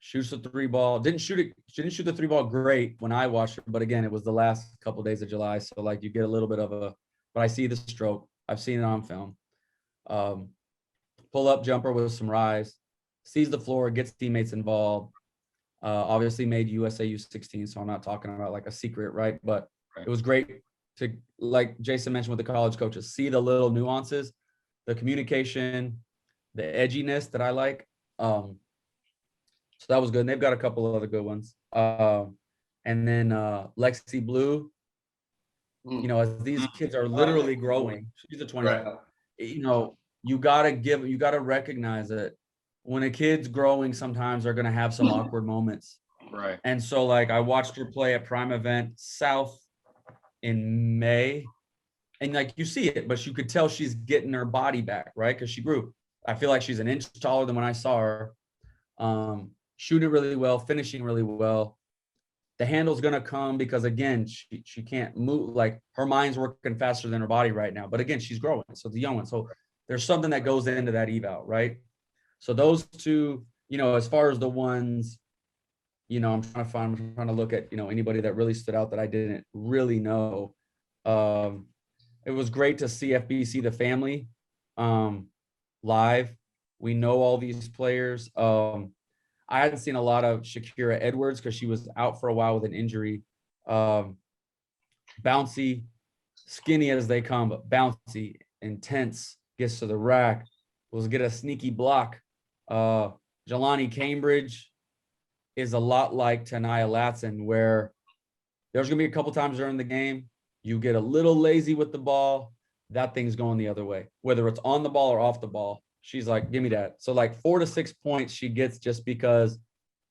shoots the three ball. She didn't shoot the three ball great when I watched her, but again, it was the last couple of days of July, so like you get a little bit of but I see the stroke. I've seen it on film. Pull up jumper with some rise, sees the floor, gets teammates involved. Obviously made USA U16, so I'm not talking about like a secret, right? But It was great to, like Jason mentioned with the college coaches, see the little nuances, the communication, the edginess that I like. So that was good. And they've got a couple of other good ones. And then Lexi Blue, as these kids are literally growing, she's a 20, you gotta recognize it. When a kid's growing, sometimes they're gonna have some awkward moments. Right. And so like I watched her play at Prime Event South in May, and like you see it, but you could tell she's getting her body back, right? Because she grew. I feel like she's an inch taller than when I saw her. Shooting really well, finishing really well. The handle's gonna come because again, she can't move, like her mind's working faster than her body right now. But again, she's growing, so the young one. So there's something that goes into that eval, right? So those two, as far as the ones, I'm trying to look at, anybody that really stood out that I didn't really know. It was great to see FBC, the family, live. We know all these players. I hadn't seen a lot of Shakira Edwards because she was out for a while with an injury. Bouncy, skinny as they come, but bouncy, intense, gets to the rack, will get a sneaky block. Jelani Cambridge is a lot like Tanaya Latson, where there's going to be a couple times during the game, you get a little lazy with the ball, that thing's going the other way, whether it's on the ball or off the ball. She's like, give me that. So like 4 to 6 points she gets just because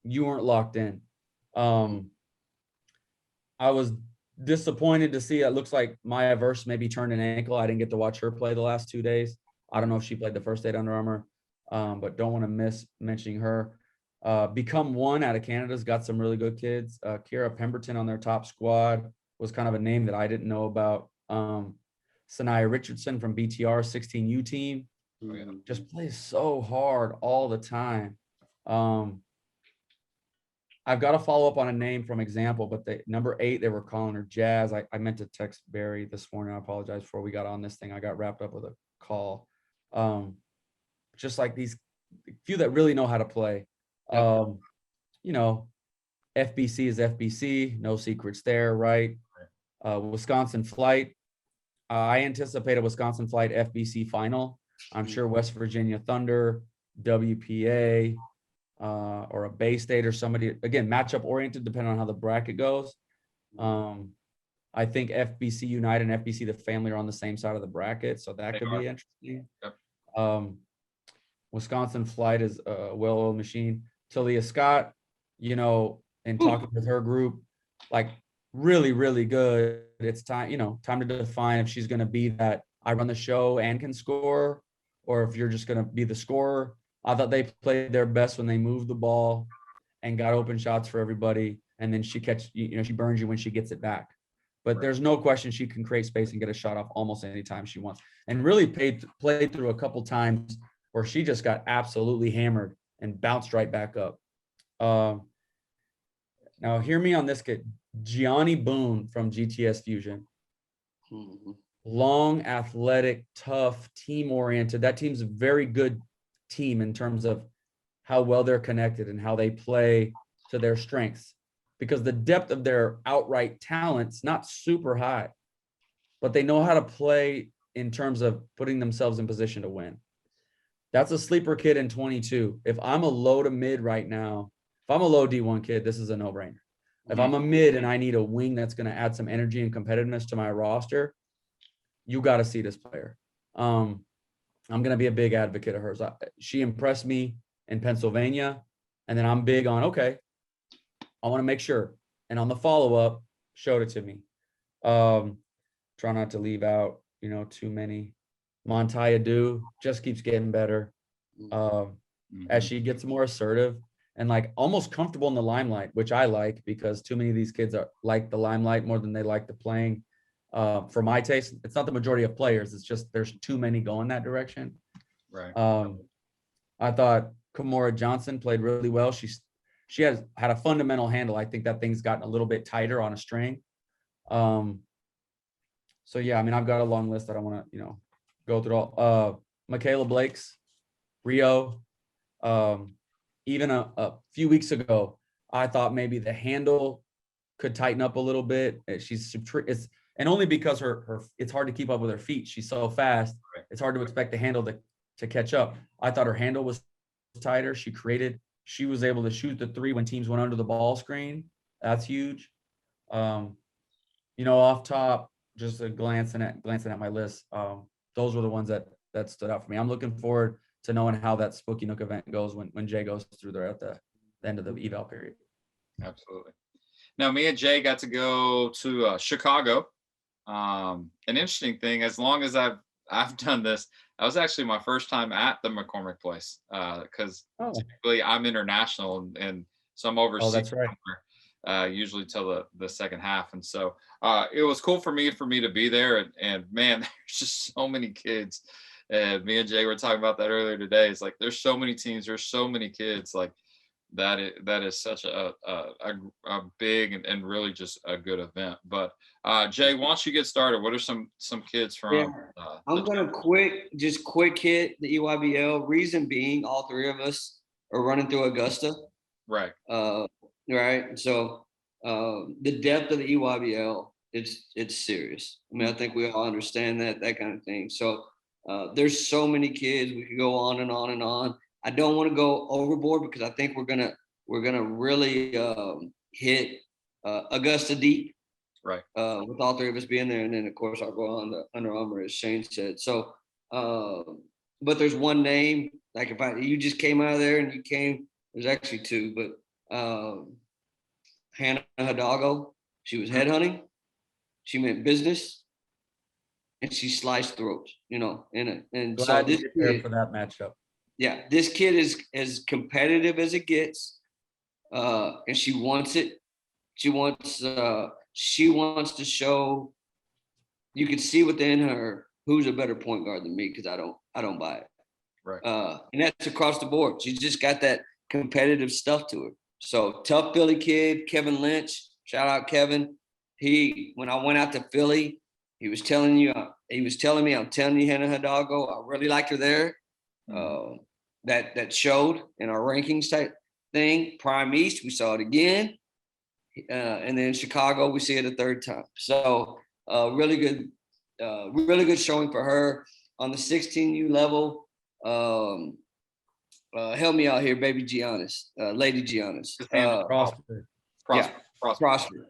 you weren't locked in. I was disappointed to see, it looks like Maya Verse maybe turned an ankle. I didn't get to watch her play the last 2 days. I don't know if she played the first day at Under Armour, but don't want to miss mentioning her. Become One out of Canada's got some really good kids. Kira Pemberton on their top squad was kind of a name that I didn't know about. Sanaya Richardson from BTR 16U team. Just plays so hard all the time. I've got to follow up on a name from Example, but number 8, they were calling her Jazz. I meant to text Barry this morning. I apologize before we got on this thing. I got wrapped up with a call. Just like these few that really know how to play. FBC is FBC, no secrets there, right? Wisconsin Flight. I anticipate a Wisconsin Flight FBC final. I'm sure West Virginia Thunder, WPA, or a Bay State or somebody, again, matchup oriented depending on how the bracket goes. I think FBC United and FBC the family are on the same side of the bracket, so that could be interesting. Yep. Wisconsin Flight is a well-oiled machine. Talia Scott, and talking with her group, like really, really good. It's time to define if she's going to be that I run the show and can score, or if you're just going to be the scorer. I thought they played their best when they moved the ball and got open shots for everybody. And then she burns you when she gets it back. but there's no question she can create space and get a shot off almost any time she wants. And really played through a couple times where she just got absolutely hammered and bounced right back up. Now hear me on this kid, Gianni Boone from GTS Fusion. Mm-hmm. Long, athletic, tough, team-oriented. That team's a very good team in terms of how well they're connected and how they play to their strengths, because the depth of their outright talent's not super high, but they know how to play in terms of putting themselves in position to win. That's a sleeper kid in 22. If I'm a low to mid right now, if I'm a low D1 kid, this is a no-brainer. If I'm a mid and I need a wing that's going to add some energy and competitiveness to my roster, you got to see this player. I'm going to be a big advocate of hers. She impressed me in Pennsylvania, and then I'm big on, okay, I want to make sure. And on the follow-up, showed it to me. Try not to leave out, too many. Montaya Do just keeps getting better as she gets more assertive and like almost comfortable in the limelight, which I like, because too many of these kids are like the limelight more than they like the playing. For my taste, it's not the majority of players. It's just there's too many going that direction. Right. I thought Kimora Johnson played really well. She had a fundamental handle. I think that thing's gotten a little bit tighter on a string. So yeah, I mean, I've got a long list that I want to, go through all. Michaela Blake's, Rio. Even a few weeks ago, I thought maybe the handle could tighten up a little bit. And only because her it's hard to keep up with her feet. She's so fast. Right. It's hard to expect the handle to catch up. I thought her handle was tighter. She was able to shoot the three when teams went under the ball screen. That's huge. Off top, just glancing at my list. Those were the ones that stood out for me. I'm looking forward to knowing how that Spooky Nook event goes when Jay goes through there at the end of the eval period. Absolutely. Now, me and Jay got to go to Chicago. An interesting thing, as long as I've done this, that was actually my first time at the McCormick Place, because typically I'm international and so I'm overseas. Oh, that's right. Usually till the second half, and so it was cool for me to be there. And man, there's just so many kids. And me and Jay were talking about that earlier today. It's like there's so many teams, there's so many kids. Like that is such a big and really just a good event. But Jay, why don't you get started? What are some kids from? Yeah. I'm gonna quick hit the EYBL. Reason being, all three of us are running through Augusta. Right. Right. So the depth of the EYBL, it's serious. I mean, I think we all understand that kind of thing. So there's so many kids. We could go on and on and on. I don't want to go overboard because I think we're gonna really hit Augusta deep. Right. With all three of us being there, and then of course I'll go on to Under Armour, as Shane said. So, but there's one name. Like if you just came out of there and you came, there's actually two, but Hannah Hidalgo, she was headhunting. She meant business, and she sliced throats. And so this kid for that matchup. Yeah, this kid is as competitive as it gets, and she wants it. She wants to show. You can see within her who's a better point guard than me, because I don't buy it. Right. And that's across the board. She's just got that competitive stuff to her. So tough Philly kid, Kevin Lynch. Shout out Kevin. When I went out to Philly, he was telling me, I'm telling you, Hannah Hidalgo, I really liked her there. That showed in our rankings type thing. Prime East, we saw it again. And then Chicago, we see it a third time. So really good showing for her. On the 16U level, help me out here, baby Giannis, Lady Giannis. Prosper.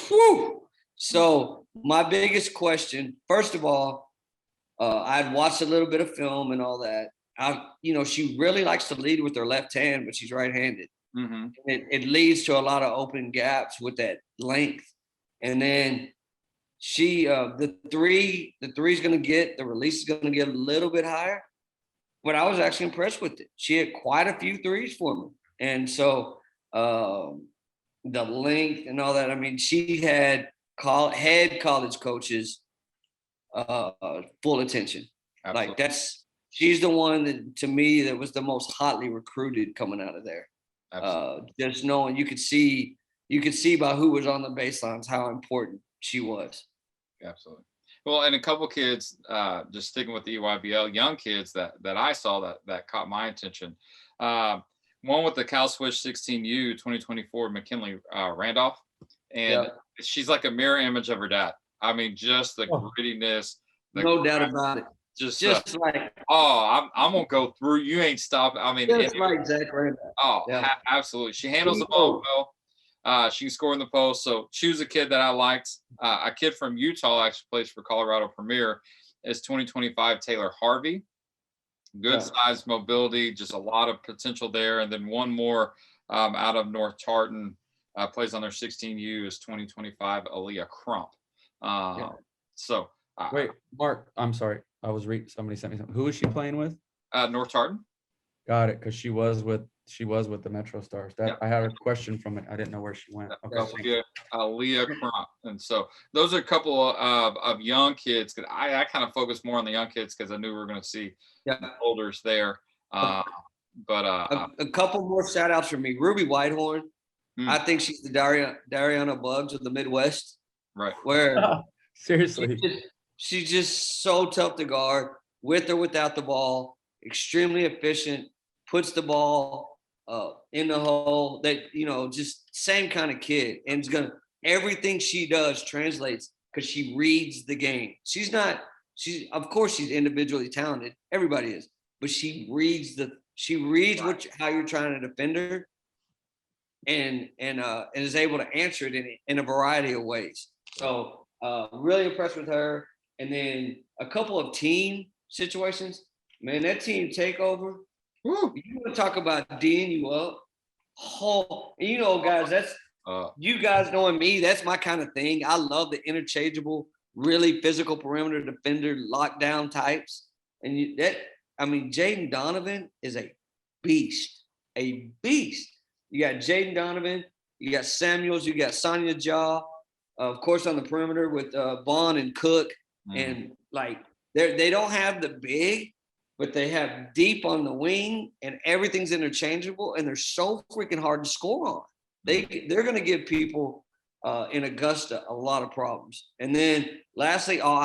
Woo! So my biggest question, first of all, I'd watched a little bit of film and all that. She really likes to lead with her left hand, but she's right-handed. Mm-hmm. It leads to a lot of open gaps with that length. And then the three's going to get, the release is going to get a little bit higher. But I was actually impressed with it. She had quite a few threes for me. And so the length and all that, I mean, she had head college coaches full attention. Absolutely. Like she's the one that, to me, that was the most hotly recruited coming out of there. Just knowing you could see by who was on the baselines how important she was. Absolutely. Well, and a couple kids, just sticking with the EYBL, young kids that I saw that caught my attention. One with the Cal Swish 16U 2024, McKinley Randolph, and she's like a mirror image of her dad. I mean, just the grittiness. No doubt about it. Just like, I'm gonna go through. You ain't stopping. I mean, just like Zach Randolph. Oh, absolutely. She handles the ball well. She can score in the post. So she was a kid that I liked. A kid from Utah actually plays for Colorado Premier. Is 2025 Taylor Harvey. Good size, mobility, just a lot of potential there. And then one more out of North Tartan, plays on their 16U, is 2025 Aaliyah Crump. So wait, Mark, I'm sorry. Somebody sent me something. Who is she playing with? North Tartan. Got it, because she was with the Metro Stars. I had a question from it. I didn't know where she went. Okay. Aaliyah Crump. And so those are a couple of young kids. Because I kind of focus more on the young kids because I knew we were going to see holders there. But a couple more shout outs from me. Ruby Whitehorn. I think she's the Dariana Bugs of the Midwest. Right. Where seriously, she's just so tough to guard, with or without the ball. Extremely efficient. Puts the ball in the hole. That, just same kind of kid, and everything she does translates because she reads the game. She's of course she's individually talented. Everybody is, but she reads how you're trying to defend her, and is able to answer it in a variety of ways. So really impressed with her. And then a couple of team situations. Man, that team takeover. Woo. You want to talk about D'ing you up? Guys, you guys knowing me, that's my kind of thing. I love the interchangeable, really physical perimeter defender, lockdown types. And Jaden Donovan is a beast. A beast. You got Jaden Donovan, you got Samuels, you got Sonia Jaw, of course, on the perimeter with Vaughn and Cook. And they don't have the big, but they have deep on the wing, and everything's interchangeable, and they're so freaking hard to score on. They're going to give people in Augusta a lot of problems. And then lastly, all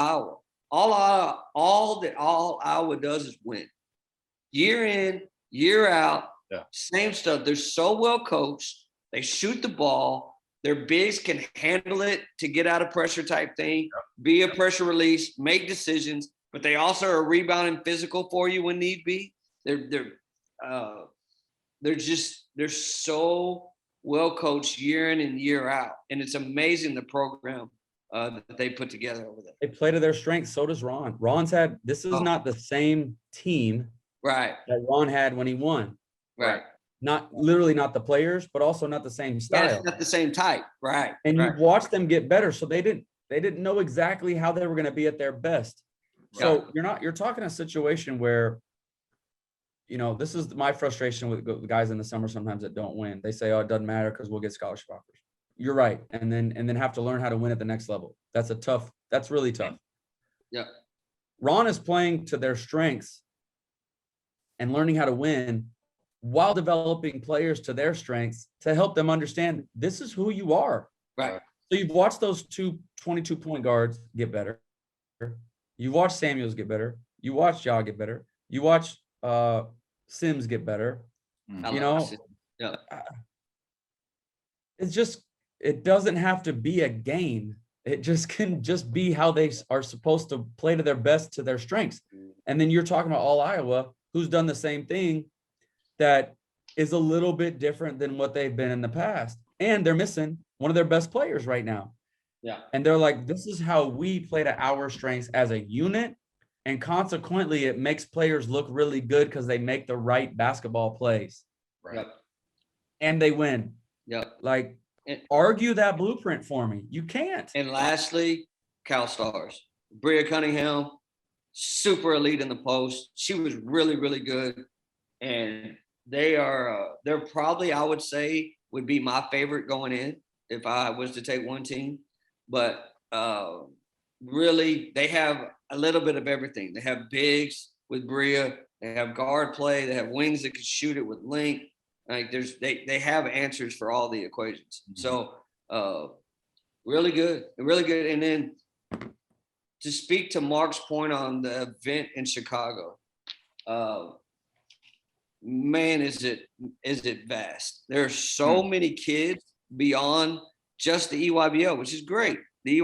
Iowa. All Iowa does is win. Year in, year out, same stuff. They're so well coached. They shoot the ball. Their bigs can handle it to get out of pressure type thing, be a pressure release, make decisions, but they also are rebounding physical for you when need be. They're so well coached year in and year out, and it's amazing the program that they put together over there. They play to their strengths. So does Ron. This is not the same team, right, that Ron had when he won. Right. Not literally not the players, but also not the same style. Yeah, it's not the same type. Right. And you watch them get better. So they didn't know exactly how they were going to be at their best. So you're talking a situation where, this is my frustration with the guys in the summer sometimes that don't win. They say, oh, it doesn't matter because we'll get scholarship offers. You're right. And then have to learn how to win at the next level. That's really tough. Yeah. Ron is playing to their strengths and learning how to win while developing players to their strengths to help them understand this is who you are. Right. So you've watched those two 22-point guards get better. You watch Samuels get better. You watch Jaw get better. You watch Sims get better. Yeah. It's just, it doesn't have to be a game. It just can just be how they are supposed to play to their best, to their strengths. And then you're talking about all Iowa, who's done the same thing that is a little bit different than what they've been in the past. And they're missing one of their best players right now. Yeah. And they're like, this is how we play to our strengths as a unit. And consequently, it makes players look really good because they make the right basketball plays. Right. Yep. And they win. Yep. Argue that blueprint for me. You can't. And lastly, Cal Stars. Bria Cunningham, super elite in the post. She was really, really good. And they're probably, I would say, would be my favorite going in if I was to take one team. but really they have a little bit of everything. They have bigs with Bria, they have guard play, they have wings that can shoot it with length. Like they have answers for all the equations. So really good. And then to speak to Mark's point on the event in Chicago, man, is it vast. There are so many kids beyond just the EYBL, which is great. The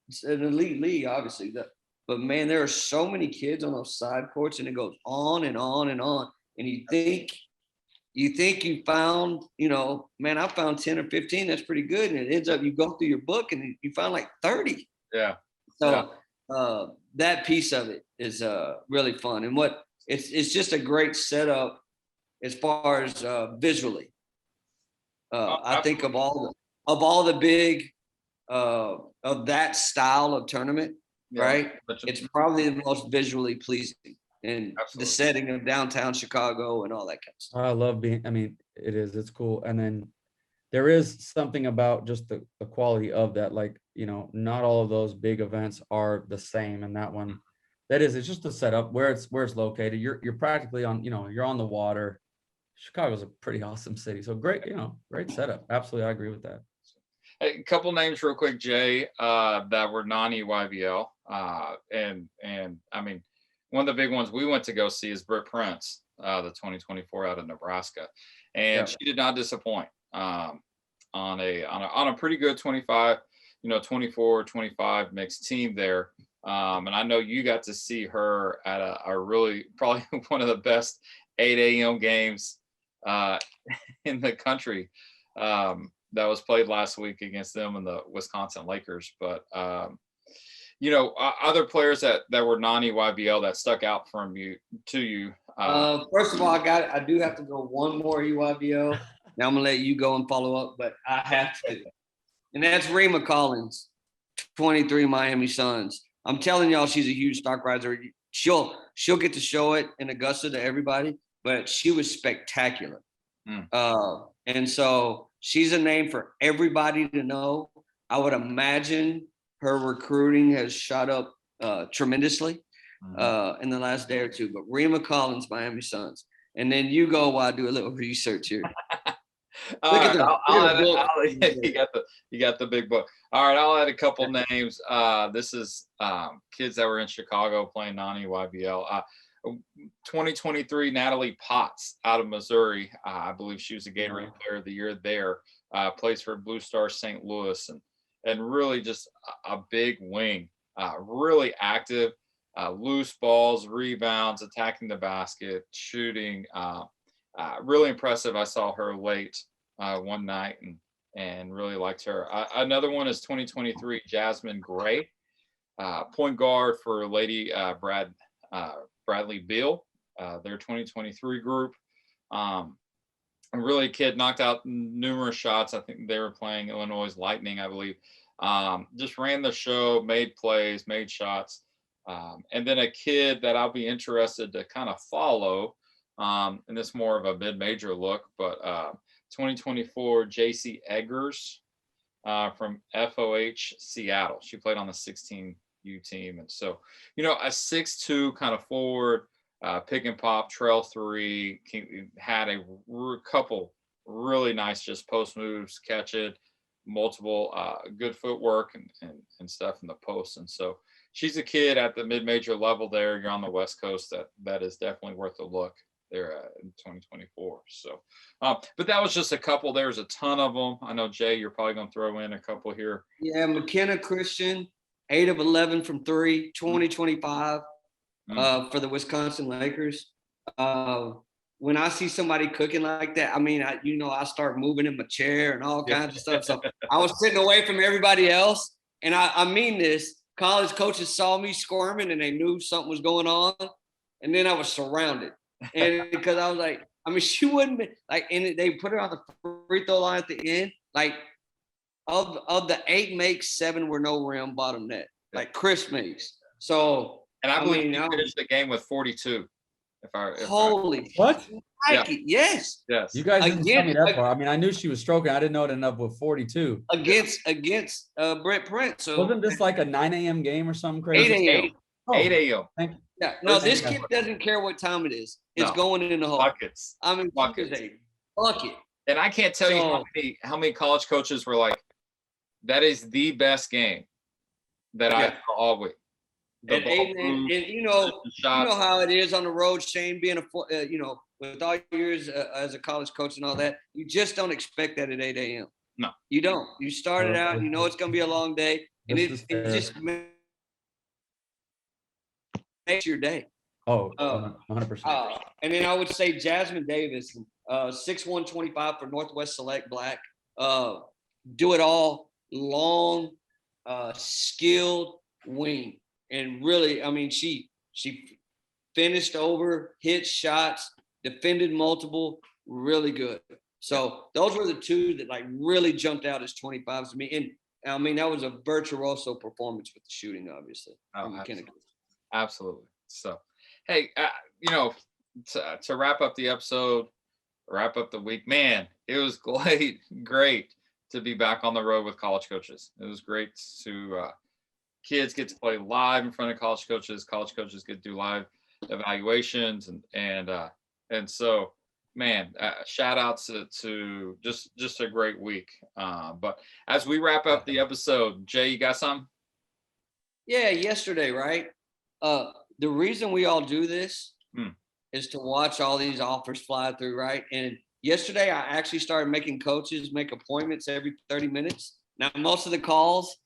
it's an elite league, obviously. But man, there are so many kids on those side courts, and it goes on and on and on. And you think you found, man, I found 10 or 15. That's pretty good. And it ends up you go through your book and you find like 30. Yeah. So that piece of it is really fun. And it's just a great setup as far as visually. I think of all the big of that style of tournament, right? It's probably the most visually pleasing in the setting of downtown Chicago and all that kind of stuff. I love it's cool. And then there is something about just the quality of that. Like, not all of those big events are the same. And that one, it's just the setup where it's located. You're practically on, you're on the water. Chicago's a pretty awesome city. So great, great setup. Absolutely. I agree with that. A couple names real quick, Jay, that were non-EYBL. And I mean, one of the big ones we went to go see is Britt Prince, the 2024 out of Nebraska. And she did not disappoint on a pretty good 25, 24, 25 mixed team there. And I know you got to see her at a really, probably one of the best 8 a.m. games in the country that was played last week against them and the Wisconsin Lakers. But other players that were non-EYBL that stuck out to you. First of all, I do have to go one more EYBL. Now I'm gonna let you go and follow up, but I have to. And that's Rima Collins, 23 Miami Suns. I'm telling y'all, she's a huge stock riser. She'll get to show it in Augusta to everybody, but she was spectacular. And so she's a name for everybody to know. I would imagine her recruiting has shot up tremendously in the last day or two. But Rima Collins, Miami Suns. And then you go while I do a little research here. Look at you got the big book. All right, I'll add a couple names. This is kids that were in Chicago playing non-EYBL. 2023 Natalie Potts out of Missouri. I believe she was a Gatorade Player of the Year there. Plays for Blue Star St. Louis and really just a big wing. Really active, loose balls, rebounds, attacking the basket, shooting. Really impressive. I saw her late one night and really liked her. Another one is 2023 Jasmine Gray, point guard for Lady Bradley Beal, their 2023 group. And really a kid knocked out numerous shots. I think they were playing Illinois Lightning, I believe. Just ran the show, made plays, made shots. And then a kid that I'll be interested to kind of follow, and this more of a mid-major look, but 2024 JC Eggers from FOH Seattle. She played on the 16U team. And so, a 6'2" kind of forward, pick and pop, trail three, had a couple really nice just post moves, catch it, multiple good footwork and stuff in the post. And so she's a kid at the mid-major level there. You're on the West Coast. That is definitely worth a look there in 2024. So, but that was just a couple. There's a ton of them. I know, Jay, you're probably going to throw in a couple here. Yeah, McKenna Christian, 8 of 11 from 3, 2025 for the Wisconsin Lakers. When I see somebody cooking like that, I mean, I start moving in my chair and all kinds of stuff. So I was sitting away from everybody else. And I mean this, college coaches saw me squirming and they knew something was going on. And then I was surrounded. And because I was like, I mean, she wouldn't be like, and they put her on the free throw line at the end. Like of the 8 makes, 7 were no rim bottom net, like Chris makes. So, and I believe he finished the game with 42. Holy what? Nike. Yes. Yes. You guys didn't tell me Again, that part. I mean, I knew she was stroking. I didn't know it ended up with 42. Against Brett Prince. So Wasn't this like a 9 a.m. game or something crazy? 8 a.m. 8 a.m. Thank you. Yeah. No, this Okay. kid doesn't care what time it is. It's No. going in the hole. Buckets. I mean, Buckets. it's a bucket. And I can't tell you how many college coaches were like, that is the best game that I saw all week. And you know how it is on the road, Shane, being with all your years as a college coach and all that, you just don't expect that at 8 a.m. No. You don't. You start it out, you know it's going to be a long day, and it just makes your day. Oh, 100%. And then I would say Jasmine Davis, 6'1", 125 for Northwest Select Black. Do it all, long, skilled wing. And really, I mean, she finished over, hit shots, defended multiple, really good. So those were the two that like really jumped out as 25s to me. And I mean, that was a virtuoso performance with the shooting, obviously. Oh, absolutely. So, hey, to wrap up the episode, wrap up the week, man, it was great to be back on the road with college coaches. It was great to kids get to play live in front of college coaches. College coaches get to do live evaluations, and so, man, shout outs to just a great week. But as we wrap up the episode, Jay, you got something? Yeah, yesterday, right? The reason we all do this is to watch all these offers fly through, right? And yesterday, I actually started making coaches make appointments every 30 minutes. Now, most of the calls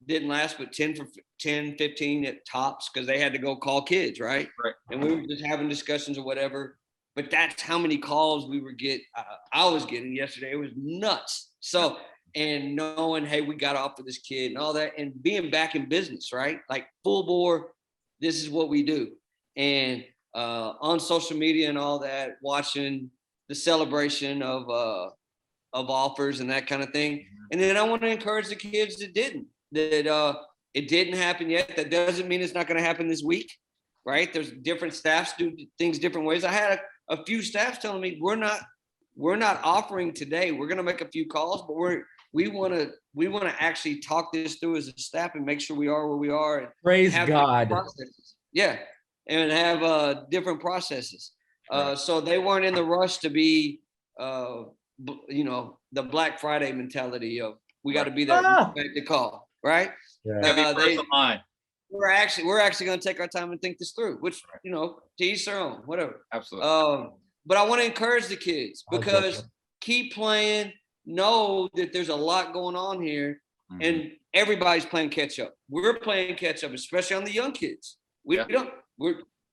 didn't last but 10, 15 at tops because they had to go call kids, right? And we were just having discussions or whatever. But that's how many calls I was getting yesterday. It was nuts. So, and knowing, hey, we got off for this kid and all that, and being back in business, right? Like full bore, this is what we do. And on social media and all that, watching the celebration of offers and that kind of thing. And then I want to encourage the kids that it didn't happen yet. That doesn't mean it's not going to happen this week, right? There's different staffs do things different ways. I had a few staffs telling me we're not offering today. We're going to make a few calls, but we want to actually talk this through as a staff and make sure we are where we are. And praise God. Yeah, and have different processes. So they weren't in the rush to be, the Black Friday mentality of we got to be there to make the call, right? Yeah. We're actually going to take our time and think this through, which, to each their own, whatever. Absolutely. But I want to encourage the kids because keep playing, know that there's a lot going on here and everybody's playing catch up. We're playing catch up, especially on the young kids.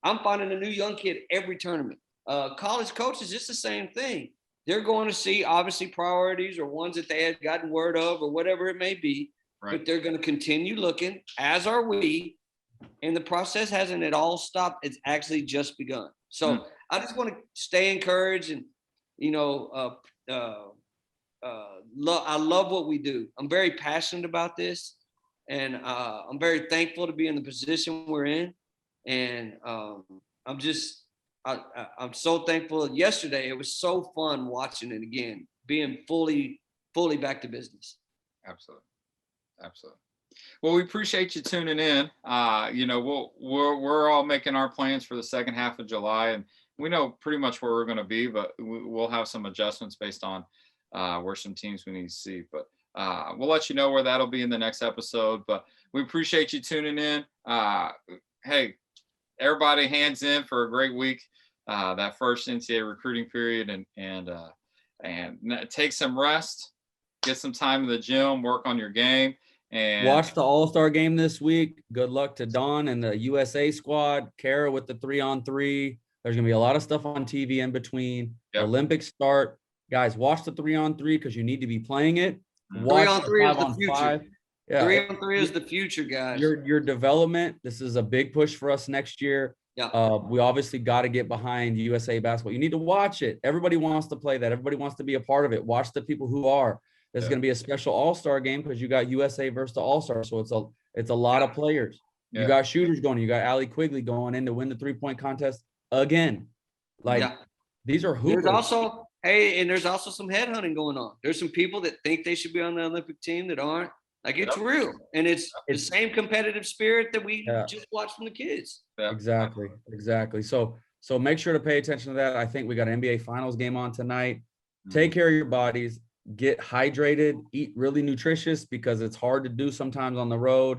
I'm finding a new young kid every tournament. College coaches, it's the same thing. They're going to see obviously priorities or ones that they had gotten word of or whatever it may be, but they're going to continue looking, as are we. And the process hasn't at all stopped. It's actually just begun. So I just want to stay encouraged and, I love what we do. I'm very passionate about this, and I'm very thankful to be in the position we're in. And I'm so thankful. Yesterday, it was so fun watching it again, being fully back to business. Absolutely. Well, we appreciate you tuning in. We're all making our plans for the second half of July, and we know pretty much where we're going to be, but we'll have some adjustments based on where some teams we need to see. But we'll let you know where that'll be in the next episode. But we appreciate you tuning in. Hey, everybody, hands in for a great week. That first NCAA recruiting period, and take some rest, get some time in the gym, work on your game, and watch the All-Star game this week. Good luck to Don and the USA squad. Kara with the 3-on-3. There's gonna be a lot of stuff on TV in between. Yep. Olympics start, guys. Watch the 3-on-3 because you need to be playing it. 3-on-3 is the future. 5. Yeah, 3-on-3 is the future, guys. Your development. This is a big push for us next year. Yeah. We obviously got to get behind USA basketball. You need to watch it. Everybody wants to play that. Everybody wants to be a part of it. Watch the people who are. There's going to be a special All-Star game because you got USA versus the All-Star. So it's a lot of players. Yeah. You got shooters going. You got Allie Quigley going in to win the 3-point contest again. These are hoopers. There's also some headhunting going on. There's some people that think they should be on the Olympic team that aren't. Like, it's real, and it's the same competitive spirit that we just watched from the kids. Exactly. So make sure to pay attention to that. I think we got an NBA Finals game on tonight. Take care of your bodies. Get hydrated. Eat really nutritious, because it's hard to do sometimes on the road.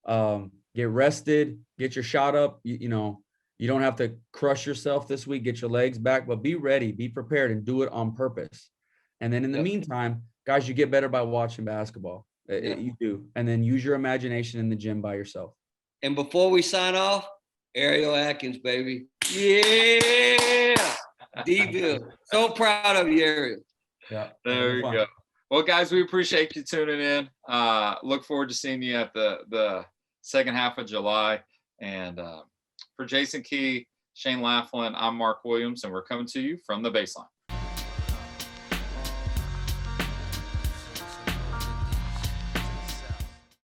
Get rested. Get your shot up. You know, you don't have to crush yourself this week. Get your legs back, but be ready, be prepared, and do it on purpose. And then in the meantime, guys, you get better by watching basketball. You do. And then use your imagination in the gym by yourself. And before we sign off, Ariel Atkins, baby. Yeah. D-Bill. So proud of you, Ariel. Yeah. There you go. Well, guys, we appreciate you tuning in. Look forward to seeing you at the second half of July. And for Jason Key, Shane Laflin, I'm Mark Williams, and we're coming to you from the baseline.